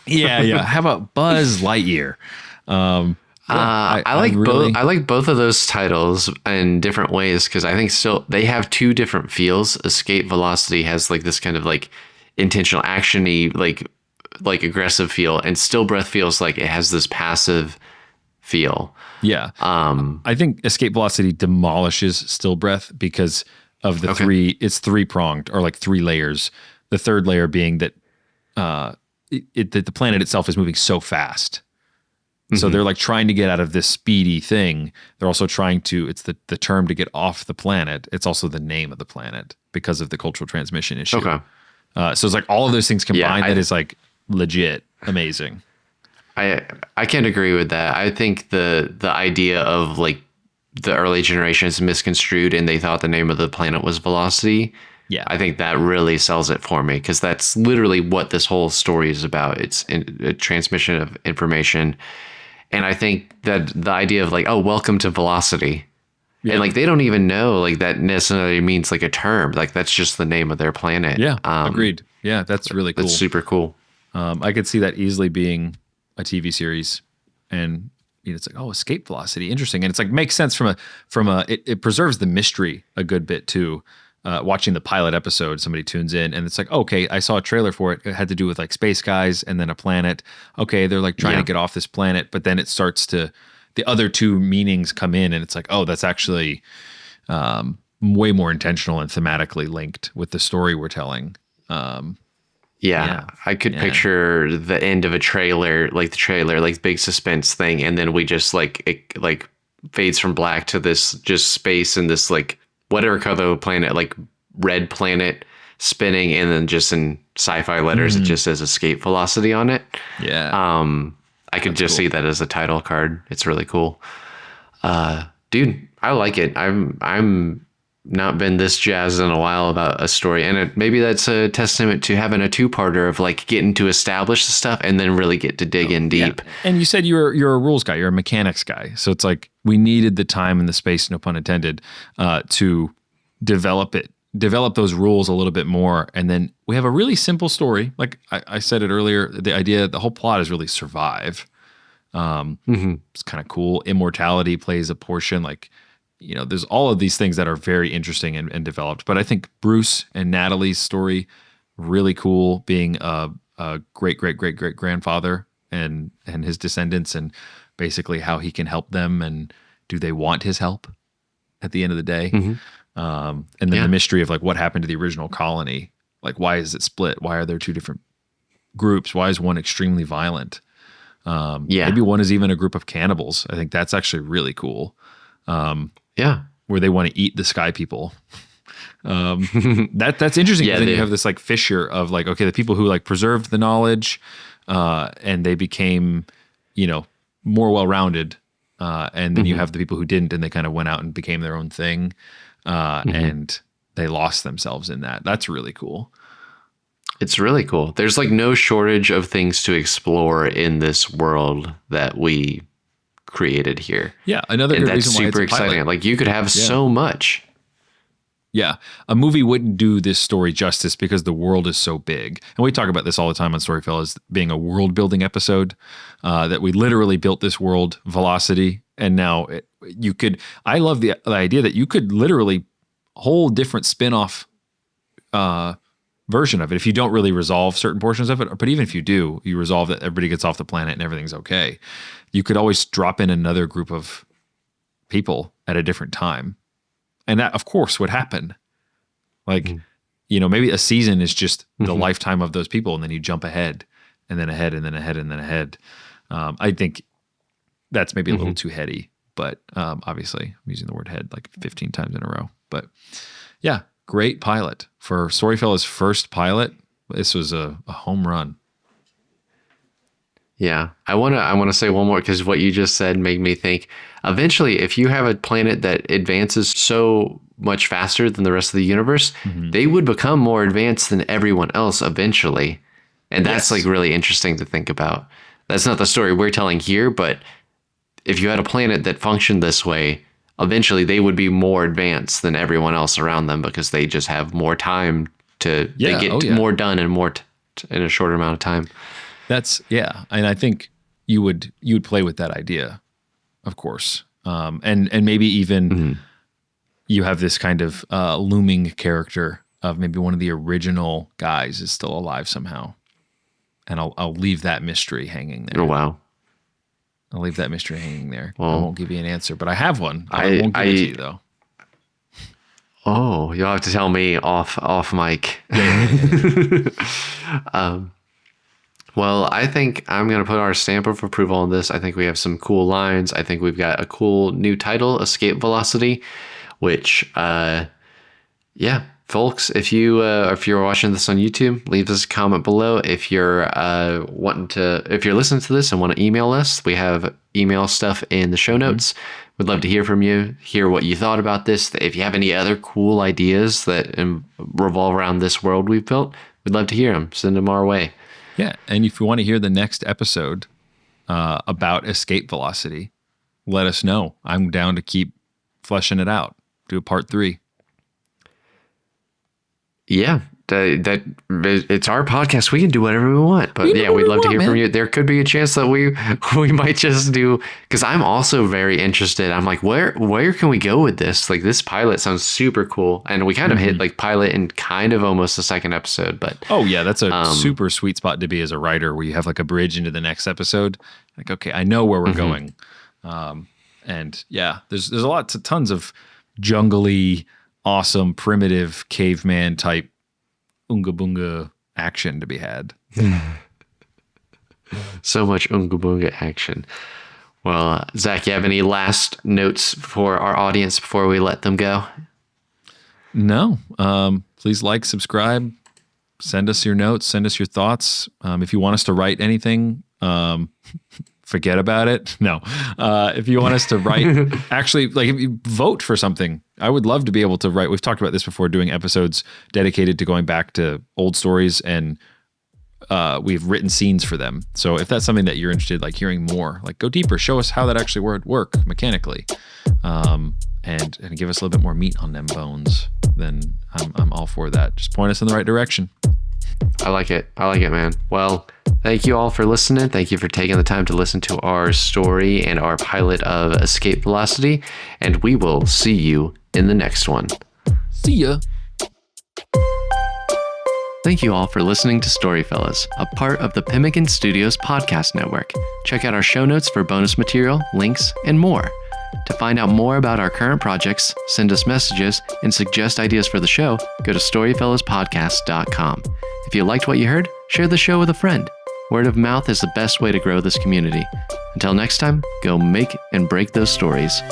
Yeah. How about Buzz Lightyear? I like both. I like both of those titles in different ways because I think still they have two different feels. Escape Velocity has like this kind of like intentional actiony, like aggressive feel, and Still Breath feels like it has this passive feel. Yeah. I think Escape Velocity demolishes Still Breath because of the three. It's three-pronged, or like three layers. The third layer being that the planet itself is moving so fast. So they're like trying to get out of this speedy thing. They're also trying to, it's the term to get off the planet. It's also the name of the planet because of the cultural transmission issue. Okay. So it's like all of those things combined that is like legit amazing. I can't agree with that. I think the idea of like the early generations misconstrued and they thought the name of the planet was Velocity. Yeah. I think that really sells it for me because that's literally what this whole story is about. It's a transmission of information. And I think that the idea of like, oh, welcome to Velocity. Yeah. And like, they don't even know like that necessarily means like a term. Like that's just the name of their planet. Yeah. Agreed. Yeah. That's really cool. That's super cool. I could see that easily being a TV series, and it's like, oh, Escape Velocity, interesting, and it's like makes sense from a it preserves the mystery a good bit too. Watching the pilot episode, somebody tunes in and it's like, okay, I saw a trailer for it. It had to do with like space guys and then a planet. Okay, they're like trying to get off this planet, but then it starts to the other two meanings come in, and it's like, oh, that's actually way more intentional and thematically linked with the story we're telling. I could picture the end of a trailer, like big suspense thing, and then we just it fades from black to this just space and this like whatever color planet, like red planet spinning, and then just in sci-fi letters it just says Escape Velocity on it. Yeah. I could just see that as a title card. It's really cool. Dude, I like it. I'm not been this jazzed in a while about a story, and maybe that's a testament to having a two-parter of like getting to establish the stuff and then really get to dig in deep. Yeah. And you said you're a rules guy, you're a mechanics guy, so it's like we needed the time and the space, no pun intended, to develop those rules a little bit more, and then we have a really simple story. Like I said it earlier, the whole plot is really survive. It's kind of cool. Immortality plays a portion, like. There's all of these things that are very interesting and developed. But I think Bruce and Natalie's story, really cool, being a great grandfather and his descendants, and basically how he can help them, and do they want his help at the end of the day? And then the mystery of like what happened to the original colony. Like, why is it split? Why are there two different groups? Why is one extremely violent? Maybe one is even a group of cannibals. I think that's actually really cool. Where they want to eat the sky people. That's interesting. Then you have this like fissure of like, okay, the people who like preserved the knowledge, and they became, more well-rounded. And then you have the people who didn't, and they kind of went out and became their own thing. And they lost themselves in that. That's really cool. It's really cool. There's like no shortage of things to explore in this world that we created here. Yeah, another good that's reason why super it's a pilot. exciting. Like you could have so much. Yeah. A movie wouldn't do this story justice because the world is so big. And we talk about this all the time on StoryFellas being a world building episode, that we literally built this world velocity. And now I love the idea that you could literally whole different spin-off version of it if you don't really resolve certain portions of it. But even if you do, you resolve that everybody gets off the planet and everything's okay. You could always drop in another group of people at a different time. And that, of course, would happen. Like, maybe a season is just the lifetime of those people, and then you jump ahead, and then ahead, and then ahead, and then ahead. I think that's maybe a little too heady, but obviously I'm using the word head like 15 times in a row. But yeah, great pilot. For StoryFellas' first pilot, this was a home run. Yeah, I want to say one more, because what you just said made me think. Eventually, if you have a planet that advances so much faster than the rest of the universe, they would become more advanced than everyone else eventually. And that's like really interesting to think about. That's not the story we're telling here, but if you had a planet that functioned this way, eventually they would be more advanced than everyone else around them because they just have more time they get more done in in a shorter amount of time. And I think you would play with that idea, of course, and maybe even you have this kind of looming character of maybe one of the original guys is still alive somehow, and I'll leave that mystery hanging there. Oh wow! I'll leave that mystery hanging there. Well, I won't give you an answer, but I have one. I won't give it to you though. Oh, you'll have to tell me off mic. Well, I think I'm going to put our stamp of approval on this. I think we have some cool lines. I think we've got a cool new title, Escape Velocity, which, folks, if you're watching this on YouTube, leave us a comment below. If you're if you're listening to this and want to email us, we have email stuff in the show notes. We'd love to hear from you, hear what you thought about this. If you have any other cool ideas that revolve around this world we've built, we'd love to hear them. Send them our way. Yeah, and if you want to hear the next episode about escape velocity, let us know. I'm down to keep fleshing it out. Do a part 3. Yeah, that it's our podcast. We can do whatever we want. But yeah, we'd love to hear from you. There could be a chance that we might just do, because I'm also very interested. I'm like, where can we go with this? Like, this pilot sounds super cool, and we kind of hit like pilot in kind of almost the second episode. But oh yeah, that's a super sweet spot to be as a writer, where you have like a bridge into the next episode. Like, okay, I know where we're going, and yeah, there's tons of jungly, awesome, primitive caveman type Unga Bunga action to be had. So much Unga Bunga action. Well, Zach, you have any last notes for our audience before we let them go? No. Please like, subscribe, send us your notes, send us your thoughts. If you want us to write anything, forget about it. No. If you want us to write, actually, like, if you vote for something, I would love to be able to write. We've talked about this before, doing episodes dedicated to going back to old stories, and we've written scenes for them. So if that's something that you're interested, like hearing more, like go deeper, show us how that actually would work mechanically, and give us a little bit more meat on them bones, then I'm all for that. Just point us in the right direction. I like it, man. Well, thank you all for listening. Thank you for taking the time to listen to our story and our pilot of Escape Velocity, and we will see you in the next one. See ya. Thank you all for listening to StoryFellas, a part of the Pemmican Studios podcast network. Check out our show notes for bonus material, links, and more. To find out more about our current projects, send us messages, and suggest ideas for the show, go to StoryFellasPodcast.com. If you liked what you heard, share the show with a friend. Word of mouth is the best way to grow this community. Until next time, go make and break those stories.